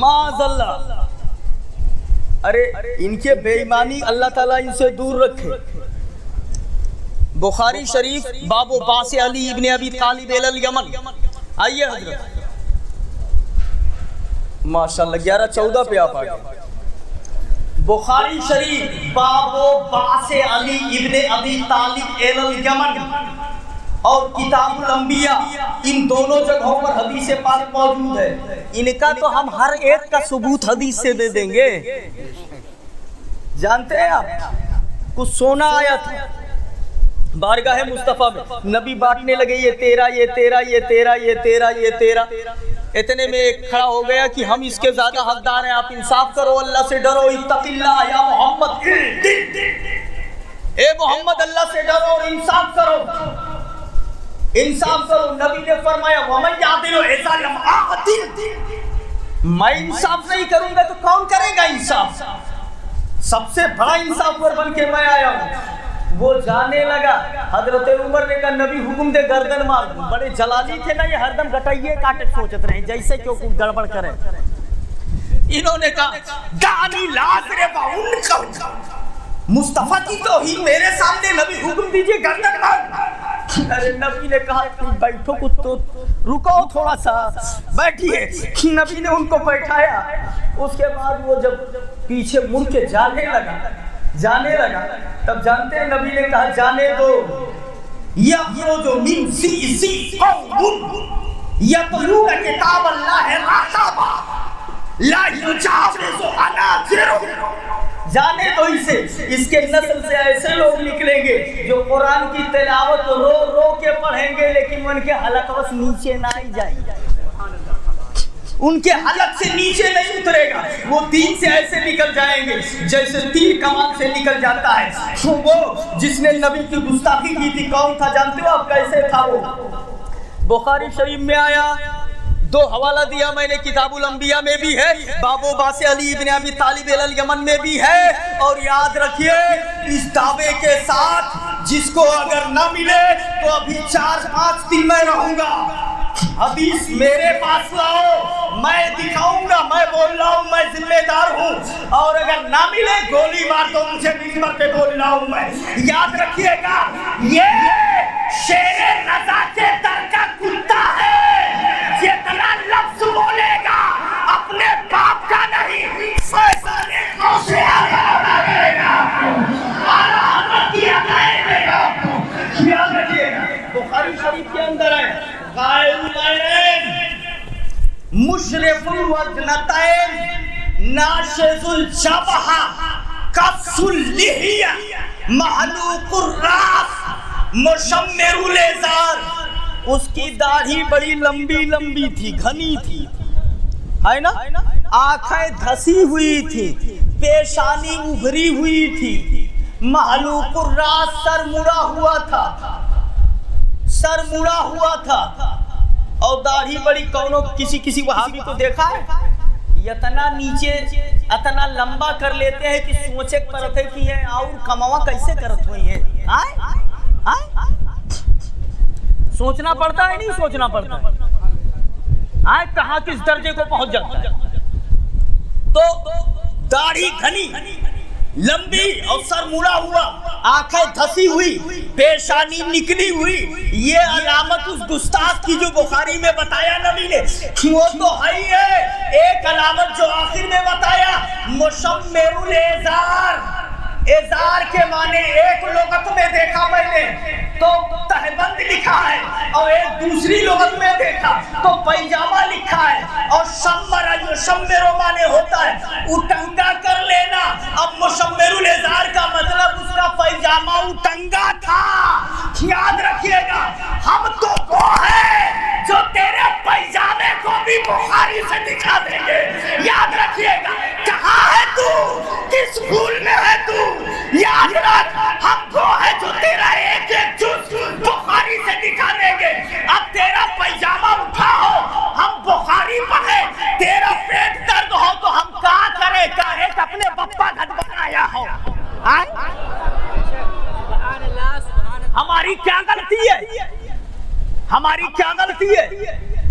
B: معاذ اللہ. ارے ان کے بے ایمانی اللہ تعالیٰ ان سے دور رکھے. بخاری شریف باب و باس علی ابن ابی طالب الی الیمن. آئیے حضرت ماشاءاللہ 11-14 پہ آپ آگئے. بخاری شریف باب و باس علی ابن ابی طالب الی الیمن اور کتاب الانبیاء، ان دونوں جگہوں پر حدیث پاک موجود ہے. ان کا تو ہم ہر ایک کا ثبوت حدیث سے دے دیں گے. جانتے ہیں آپ کچھ سونا آیا تھا بارگاہ مصطفیٰ میں، نبی بانٹنے لگے یہ تیرا یہ تیرا یہ تیرا یہ تیرا یہ تیرا. اتنے میں ایک کھڑا ہو گیا کہ ہم اس کے زیادہ حقدار ہیں، آپ انصاف کرو، اللہ سے ڈرو. اتق اللہ یا محمد، اے محمد اللہ سے ڈرو اور انصاف کرو، انصاف کرو. نبی نے فرمایا وَمَنْ يَعْدِلُ إِذَا لَمْ أَعْدِلْ، میں انصاف نہیں کروں گا تو کون کرے گا انصاف؟ سب سے بڑا انصاف پر بن کے میں آیا ہوں. وہ جانے لگا. حضرت عمر نے کہا نبی حکم دے گردن مار دوں. بڑے جلالی تھے نا یہ، ہر دم گٹائیے کاٹے سوچت رہے جیسے کیوں کچھ گڑبڑ کرے. انہوں نے کہا دانی لازرے باؤن کا مصطفیٰ کی توہین میرے سامنے، نبی حکم دیجئے گردن مار. ارے نبی نے کہا بیٹھو کتو، رکو تھوڑا سا، بیٹھیے. نبی نے ان کو بیٹھایا. اس کے بعد وہ جب پیچھے مڑ کے جانے لگا تب جانتے ہیں نبی نے کہا جانے دو. یخرج من ذی قوم یتلون کتاب اللہ رقبا لا یجاوز حناجرهم. جانے دو اسے، اس کے نسل سے ایسے لوگ نکلیں گے جو قرآن کی تلاوت رو رو کے پڑھیں گے لیکن ان کے حلق بس نیچے نہ ہی جائے گا، ان کے حلق سے نیچے نہیں اترے گا. وہ دین سے ایسے نکل جائیں گے جیسے تیر کمان سے نکل جاتا ہے. وہ جس نے نبی کی گستاخی کی تھی کون تھا جانتے ہو آپ؟ کیسے تھا وہ؟ بخاری شریف میں آیا، دو حوالہ دیا میں نے، کتاب الانبیاء میں بھی ہے، باب و باس علی ابن ابی طالب الی الیمن میں بھی ہے. اور یاد رکھیے اس دعوے کے ساتھ جس کو اگر نہ ملے تو ابھی 4-5 دن میں رہوں گا. حدیث میرے پاس لاؤ، میں دکھاؤں گا، میں بول رہا ہوں، میں ذمہ دار ہوں. اور اگر نہ ملے گولی مار دو مجھے، ممبر پہ بول رہا ہوں میں. یاد رکھیے گا یہ شیر رضا کے در کا کتا ہے. جتنا لفظ بولے گا اپنے باپ کا نہیں، فیصلے کو سے آگے کرے گا. یاد رکھیے گا بخاری شریف کے اندر ہے مشرف الوجنتین ناشز الجبہ کس اللحیہ محلوق الراس مشمر الازار. اس کی داڑھی بڑی لمبی لمبی تھی، گھنی تھی، ہے نا؟ آنکھیں دھسی ہوئی تھی، پیشانی ابھری ہوئی تھی، محلوق الراس سر مڑا ہوا تھا اور داڑھی بڑی. کونوں کسی وہابی کو دیکھا ہے اتنا نیچے اتنا لمبا کر لیتے ہیں کہ سوچے پرتے کی ہے اور کماوا کیسے کرت ہوئی ہے. سوچنا پڑتا ہے نہیں سوچنا پڑتا ہے کہاں کس درجے کو پہنچ جاتا ہے. تو داڑھی گھنی لمبی اور سر مڑا ہوا، آنکھیں دھسی ہوئی، پیشانی نکلی ہوئی. یہ علامت اس گستاخ کی جو بخاری میں بتایا نبی نے وہ تو ہے ہی ہے. ایک علامت جو آخر میں بتایا مشمر الازار. ازار کے معنی ایک لغت میں دیکھا میں نے تو تہبند لکھا ہے اور ایک دوسری لغت میں دیکھا تو پیجامہ لکھا ہے. اور شمر معنی ہوتا ہے اٹنگا کر لینا. اب مشمر الازار کا مطلب اس کا پیجامہ اٹنگا تھا. یاد رکھیے گا ہم تو وہ ہیں جو تیرے پیجامے کو بھی بخاری سے دکھا دیں گے. یاد رکھیے گا کہاں ہے تو، کس بھول میں ہے تو. یاد رکھ ہم وہ ہیں جو تیرا ایک جز بخاری سے دکھا دیں گے. اب تیرا پیجامہ اٹھا ہو ہم بخاری پڑھیں، تیرا پیٹ درد ہو تو ہم کیا کریں؟ کہے کہ اپنے پپا گھر بنایا ہو. ہماری کیا غلطی ہے؟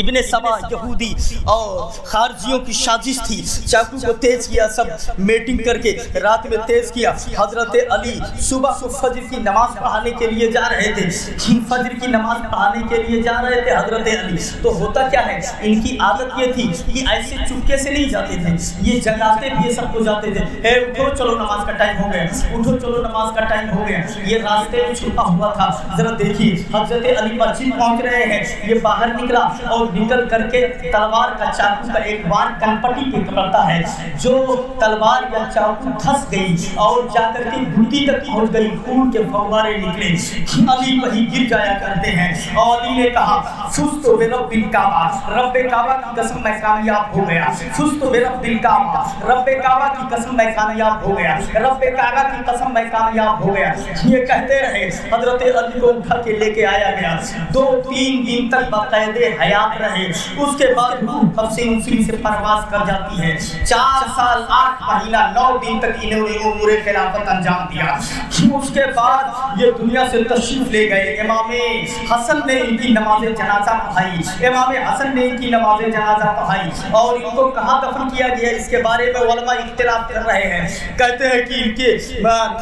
B: ابن سبا یہودی اور خارجیوں کی سازش تھی، چاقو کو تیز کیا، سب میٹنگ کر کے رات میں تیز کیا۔ حضرت علی صبح کو فجر کی نماز پڑھانے کے لیے جا رہے تھے، فجر کی نماز پڑھانے کے لیے جا رہے تھے حضرت علی۔ تو ہوتا کیا ہے، ان کی عادت یہ تھی کہ ایسے چپکے سے نہیں جاتے تھے، یہ جگاتے بھی سب کو جاتے تھے، اے اٹھو چلو نماز کا ٹائم ہو گیا، اٹھو چلو نماز کا ٹائم ہو گیا۔ یہ راستے میں چھپا ہوا تھا، ذرا دیکھیے حضرت علی مسجد پہنچ رہے ہیں، یہ باہر نکلا اور نکل کر کے تلوار کا چاقو کا ایک بار کنپٹی پہ پڑتا ہے، جو تلوار یا چاقو دھس گئی اور جا کر کے گھٹی تک پہنچ گئی، خون کے فوارے نکلے۔ علی وہیں گر جایا کرتے ہیں، اور علی نے کہا فزت برب الکعبہ، رب کعبہ کی قسم میں کامیاب ہو گیا، فزت برب الکعبہ، رب کعبہ کی قسم میں کامیاب ہو گیا، رب کعبہ کی قسم میں کامیاب ہو گیا۔ یہ کہتے رہے، حضرت علی کو اٹھا کے لے کے آیا گیا، 2-3 دن تک باقاعدہ حیات رہے۔ اس کے بعد روح تفسیر سے پرواز کر جاتی ہے۔ 4 سال 8 مہینہ 9 دن تک انہوں نے امور خلافت انجام دیا۔ اس کے بعد یہ دنیا سے تشریف لے گئے۔ امام حسن نے ان کی نماز جنازہ پڑھائی، امام حسن نے ان کی نماز جنازہ پڑھائی، اور ان کو کہاں دفن کیا گیا اس کے بارے میں علماء اختلاف کر رہے ہیں۔ کہتے ہیں کہ ان کے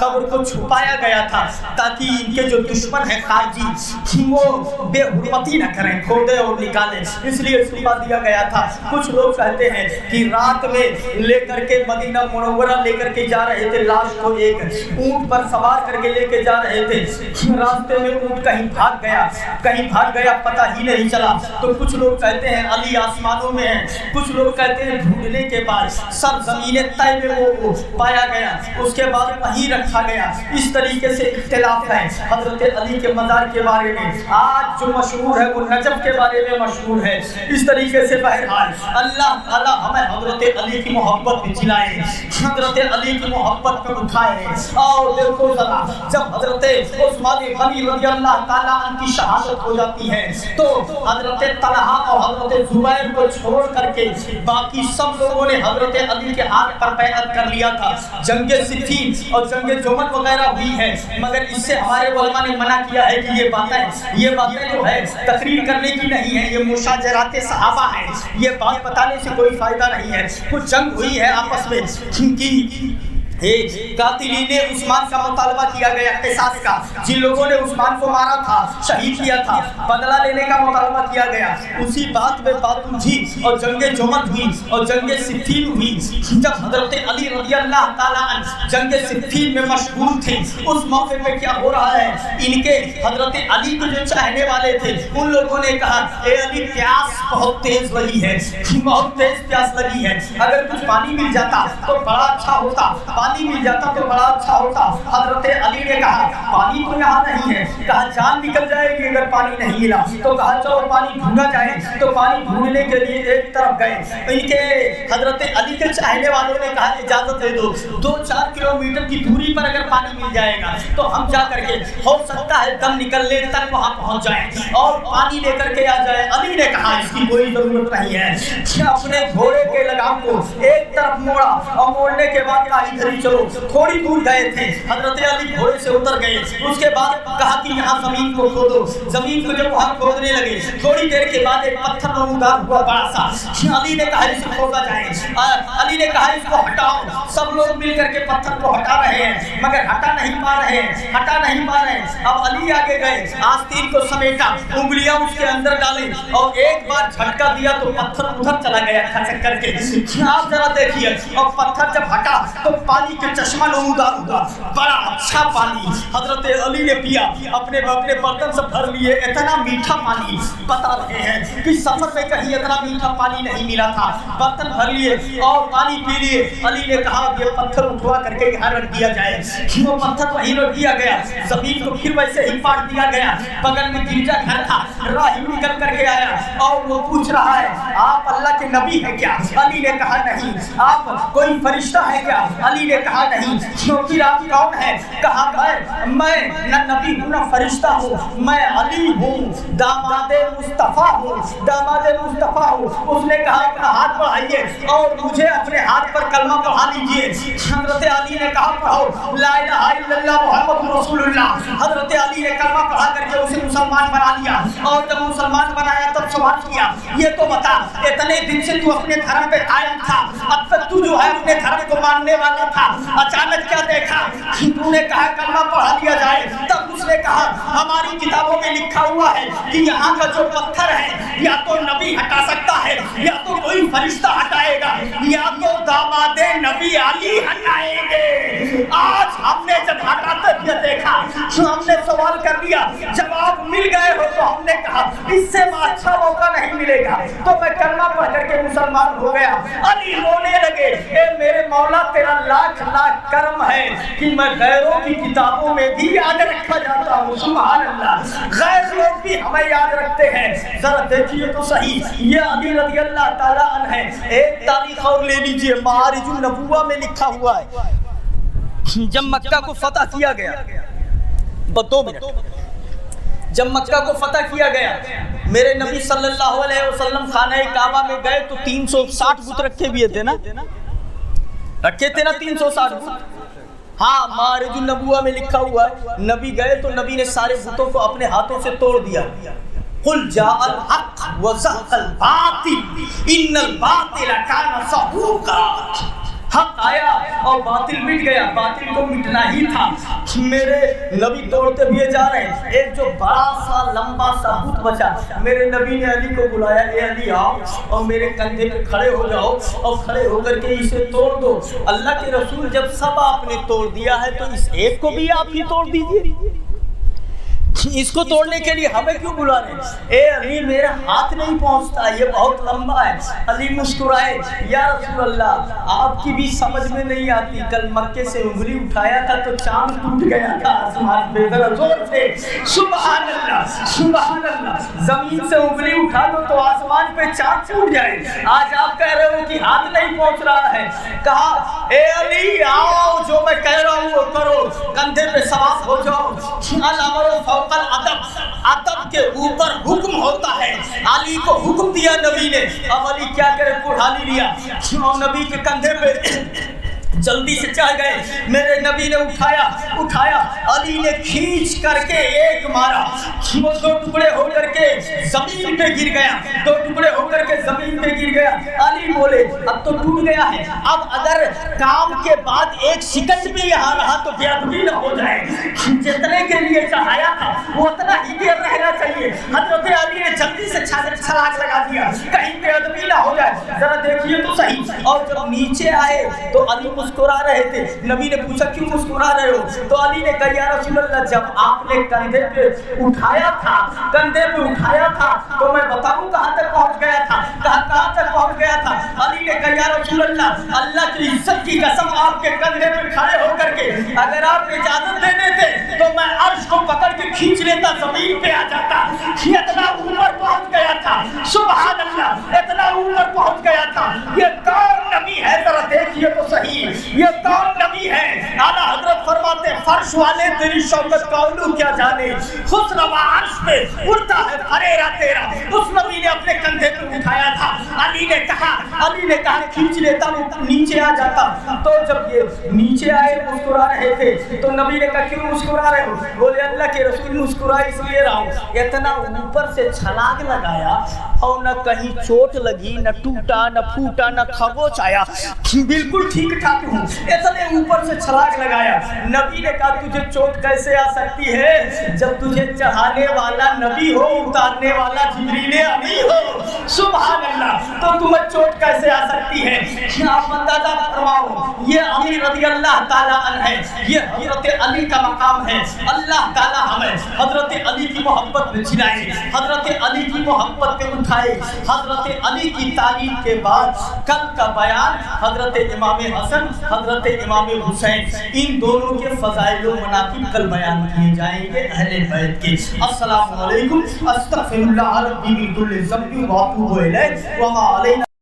B: قبر کو چھپایا گیا تھا تاکہ ان کے جو دشمن ہیں خارجی وہ بے حرمتی نہ کریں، کھودے اور نکالیں، اس لیے چھپا دیا گیا تھا۔ کچھ لوگ کہتے ہیں کہ رات میں لے کر کے مدینہ منورہ لے کر کے جا رہے تھے، لاش کو ایک اونٹ پر سوار کر کے لے کے جا رہے تھے، راستے میں اونٹ کہیں بھاگ گیا پتہ ہی نہیں چلا۔ تو کچھ لوگ کہتے ہیں علی آسمانوں میں ہیں، کچھ لوگ کہتے ہیں ڈھونڈنے کے بعد سر زمین طے میں وہ پایا گیا، اس کے بعد وہیں رکھا گیا۔ اس طریقے سے اختلاف ہے حضرت علی کے مزار کے بارے میں۔ آج جو مشہور ہے وہ نجف کے بارے میں مشہور ہے۔ اس طریقے سے بہرحال اللہ تعالیٰ ہمیں حضرت علی کی محبت میں جلائے، حضرت علی کی محبت میں اٹھائے۔ اور دیکھو ذرا، جب حضرت عثمان غنی رضی اللہ تعالیٰ عنہ کی شہادت ہو جاتی ہے تو حضرت طلحہ اور حضرت زبیر کو چھوڑ کر کے باقی سب لوگوں نے حضرت علی کے ہاتھ پر بیعت کر لیا تھا۔ جنگ صفین اور جنگ جمل وغیرہ ہوئی ہے، مگر اس سے ہمارے علماء نے منع کیا ہے کہ یہ باتیں جو ہے تقریر کرنے کی نہیں ہے، یہ مشاجرات صحابہ ہے، یہ بات بتانے سے کوئی فائدہ نہیں ہے۔ کچھ جنگ ہوئی ہے آپس میں، قاتلین عثمان کا مطالبہ کیا گیا قصاص کا، جن لوگوں نے عثمان کو مارا تھا شہید کیا تھا، بدلہ لینے کا مطالبہ کیا گیا۔ اسی بات میں بات اٹھی اور جنگ جمل ہوئی اور جنگ صفین ہوئی۔ جب حضرت علی رضی اللہ تعالیٰ عنہ جنگ صفین میں مشغول تھے، اس موقع پہ کیا ہو رہا ہے، ان کے حضرت علی کو جو چاہنے والے تھے ان لوگوں نے کہا اے علی پیاس بہت تیز لگی ہے، بہت تیز پیاس لگی ہے، اگر کچھ پانی مل جاتا تو بڑا اچھا ہوتا، پانی مل جاتا تو بڑا اچھا ہوتا۔ حضرت علی نے کہا پانی تو یہاں نہیں ہے، کہا جان نکل جائے گی اگر پانی نہیں ملا، تو کہا چلو پانی ڈھونڈا جائے۔ تو پانی ڈھونڈنے کے لیے ایک طرف گئے، ان کے حضرت علی کے چاہنے والوں نے کہا اجازت دے دو، 2-4 کلومیٹر کی دوری پر اگر پانی مل جائے گا تو ہم جا کر کے ہو سکتا ہے دم نکلنے تک وہاں پہنچ جائیں اور پانی لے کر کے آ جائے۔ علی نے کہا اس کی کوئی ضرورت نہیں ہے، اپنے گھوڑے کے لگام کو ایک طرف موڑا اور موڑنے کے بعد کہا ادھر ہی چلو۔ تھوڑی دور گئے تھے، حضرت علی گھوڑے سے اتر گئے، اس کے بعد کہا کہ یہاں زمین کو کھودو۔ زمین کو جب وہاں کھودنے لگے، تھوڑی دیر کے بعد ایک پتھر نمودار ہوا بڑا سا، علی نے کہا اسے کھودا جائے، علی نے کہا اس کو ہٹاؤ۔ سب لوگ مل کر کے پتھر کو ہٹا رہے ہیں مگر ہٹا نہیں پا رہے ہیں۔ اب علی آگے گئے، آستین کو سمیٹا، انگلیاں اس کے اندر ڈالیں اور ایک بار جھٹکا دیا تو پتھر ادھر چلا گیا کھسک کر کے۔ آپ ذرا دیکھیے، اور پتھر جب ہٹا تو پانی کے چشمہ نمودار ہوا، بڑا اچھا پانی حضرت علی نے پیا، اپنے برتن سے بھر لیے۔ اتنا میٹھا پانی، بتا رہے ہیں کہ سفر میں کہیں اتنا میٹھا پانی نہیں ملا تھا۔ برتن بھر لیے اور پانی پی لیے۔ علی نے کہا یہ پتھر اٹھوا کر کے یہاں رکھ دیا جائے، وہ پتھر وہیں رکھ دیا گیا۔ زمین کو پھر ویسے ہی پاٹ دیا گیا۔ بغل میں گرجا گھر تھا، راہب نکل کر کے آیا اور وہ پوچھ رہا ہے آپ اللہ کے نبی ہیں کیا؟ علی نے کہا نہیں۔ آپ کوئی فرشتہ ہے کیا؟ علی نے کہا نہیں۔ پھر آپ کون ہیں؟ کہا میں نہ نبی ہوں نہ فرشتہ ہوں، میں علی ہوں، داماد مصطفیٰ ہوں، داماد مصطفیٰ ہوں۔ اس نے کہا اپنا ہاتھ بڑھائیے اور مجھے اپنے ہاتھ پر کلمہ پڑھا لیجیے۔ حضرت علی نے کہا پڑھو لا الہ الا اللہ محمد رسول اللہ۔ حضرت علی نے کلمہ پڑھا کر کے اسے مسلمان بنا لیا، اور جب مسلمان بنایا تب سوال کیا یہ تو بتا اتنے دن سے تو اپنے دھرم پہ قائم تھا اب تک تو جو ہے اپنے دھرم کو ماننے والا تھا اچانک کیا دیکھا تو نے کہا کلمہ پڑھا دیا جائے تب اس نے کہا ہماری کتابوں میں لکھا ہوا ہے کہ یہاں کا جو پتھر ہے یا تو نبی ہٹا سکتا ہے یا تو کوئی فرشتہ ہٹائے گا یا تو داماد نبی علی ہٹائیں گے آج ہم نے جب ہٹاتے ہوئے دیکھا ہم نے سوال کر لیا جواب مل گئے ہو تو ہم نے کہا اس سے اچھا موقع نہیں ملے گا تو میں کلمہ پڑھ کر کے مسلمان ہو گیا علی رونے لگے اے میرے مولا تیرا لاکھ لاکھ کرم ہے کہ میں غیروں کی کتابوں میں بھی یاد رکھا جاتا ہوں سبحان اللہ غیر لوگ بھی ہمیں یاد رکھتے ہیں ذرا دیکھیے تو صحیح یہ علی رضی اللہ تعالیٰ عنہ ہے ایک تاریخ اور لے لیجئے معارج النبوہ میں لکھا ہوا ہے جب مکہ کو فتح کیا گیا دو منٹ جب مکہ کو فتح کیا گیا میرے نبی صلی اللہ علیہ وسلم خانہ کعبہ میں گئے تو 360 بت رکھے ہوئے تھے نا رکھے تھے نا 360 بت ہاں معارج النبوہ میں لکھا ہوا ہے نبی گئے تو نبی نے سارے بتوں کو اپنے ہاتھوں سے توڑ دیا قل جاء الحق وزهق الباطل ان الباطل كان زهوقا حق آیا اور باطل مٹ گیا باطل کو مٹنا ہی تھا میرے نبی توڑتے ہوئے جا رہے ہیں ایک جو بڑا سا لمبا سا بت بچا میرے نبی نے علی کو بلایا اے علی آؤ اور میرے کندھے پہ کھڑے ہو جاؤ اور کھڑے ہو کر کے اسے توڑ دو اللہ کے رسول جب سب آپ نے توڑ دیا ہے تو اس ایک کو بھی آپ ہی توڑ دیجیے اس کو توڑنے کے لیے ہمیں کیوں بلا رہے ہیں اے علی میرا ہاتھ نہیں پہنچتا یہ بہت لمبا ہے علی مسکرائے یا رسول اللہ آپ کی بھی سمجھ میں نہیں آتی کل مکے سے انگلی اٹھایا تھا تو چاند ٹوٹ گیا تھا آسمان پہ ذرا زور سے سبحان اللہ زمین سے انگلی اٹھا دو تو آسمان پہ چاند ٹوٹ جائے آج آپ کہہ رہے ہو کہ ہاتھ نہیں پہنچ رہا ہے کہا اے علی آؤ جو میں کہہ رہا ہوں وہ کرو کندھے پہ سوار ہو جاؤ الامر فوق ادب کے اوپر حکم ہوتا ہے علی کو حکم دیا نبی نے اب علی کیا کرے کڑھالی لیا اور نبی کے کندھے پہ جلدی سے چڑھ گئے میرے نبی نے اٹھایا علی نے کھینچ کر کے ایک مارا وہ دو ٹکڑے ہو کر کے زمین پہ گر گیا دو ٹکڑے ہو کر کے زمین پہ گر گیا علی بولے اب تو ٹوٹ گیا ہے اب اگر کام کے بعد ایک سیکنڈ بھی یہاں رہا تو بے ادبی نہ ہو جائے جتنے کے لیے چڑھایا تھا وہ اتنا ہی دیر رہنا چاہیے حضرت علی نے جلدی سے چھلاک لگا دیا کہیں بے ادبی نہ ہو جائے ذرا دیکھیے تو صحیح اور جب نیچے آئے تو علی مسکرا رہے تھے نبی نے پوچھا کیوں مسکرا رہے ہو تو علی نے کہا یا رسول اللہ جب آپ نے کندھے پہ اٹھایا تھا تو میں بتاؤں کہاں تک پہنچ گیا تھا کہاں تک پہنچ گیا تھا علی نے کہا یا رسول اللہ کی عزت کی قسم آپ کے کندھے پہ کھڑے ہو کر کے اگر آپ اجازت دے دیتے تو میں عرش کو پکڑ کے کھینچ لیتا زمین پہ آ جاتا اتنا اوپر پہنچ گیا تھا سبحان اللہ اتنا اوپر پہنچ گیا تھا یہ کون نبی ہے ذرا دیکھیے تو صحیح یہ کون نبی ہے اعلیٰ حضرت فرماتے فرش والے تیری شوکت کا علو کیا جانے خود روا عرش پہ اڑتا ہے فریرا تیرا اس نبی نے اپنے کندھے پہ اٹھایا تھا علی نے کہا کھینچ لیتا ہوں نیچے آ جاتا تو جب یہ نیچے آئے مسکرا رہے تھے تو نبی نے کہا کیوں مسکرا رہے ہو بولے اللہ کے رسول مسکرا اس لیے رہا ہوں اتنا اوپر سے چھلانگ لگایا اور نہ کہیں چوٹ لگی نہ ٹوٹا نہ پھوٹا نہ خبوچ آیا بالکل ٹھیک ٹھاک ہوں اتنے اوپر سے چھلانگ لگایا نبی نے کہا تجھے چوٹ کیسے آ سکتی ہے جب تجھے چڑھانے والا نبی ہو اتارنے والا جبریل امی ہو سبحان اللہ تو تمہیں چوٹ کیسے آ سکتی ہے آپ اندازہ فرماؤ یہ علی رضی اللہ تعالیٰ عنہ ہے یہ حضرت علی کا مقام ہے اللہ تعالیٰ ہمیں حضرت علی کی محبت میں جلائے حضرت علی کی محبت میں اٹھائے حضرت علی کی تعریف کے بعد کل کا بیان حضرت امام حسن حضرت امام حسین ان دونوں کے فضائل و مناقب کل بیان کیے جائیں گے اہل بیت کے السلام علیکم استغفر اللہ ربی من کل ذنب و اتوب الیہ وما علینا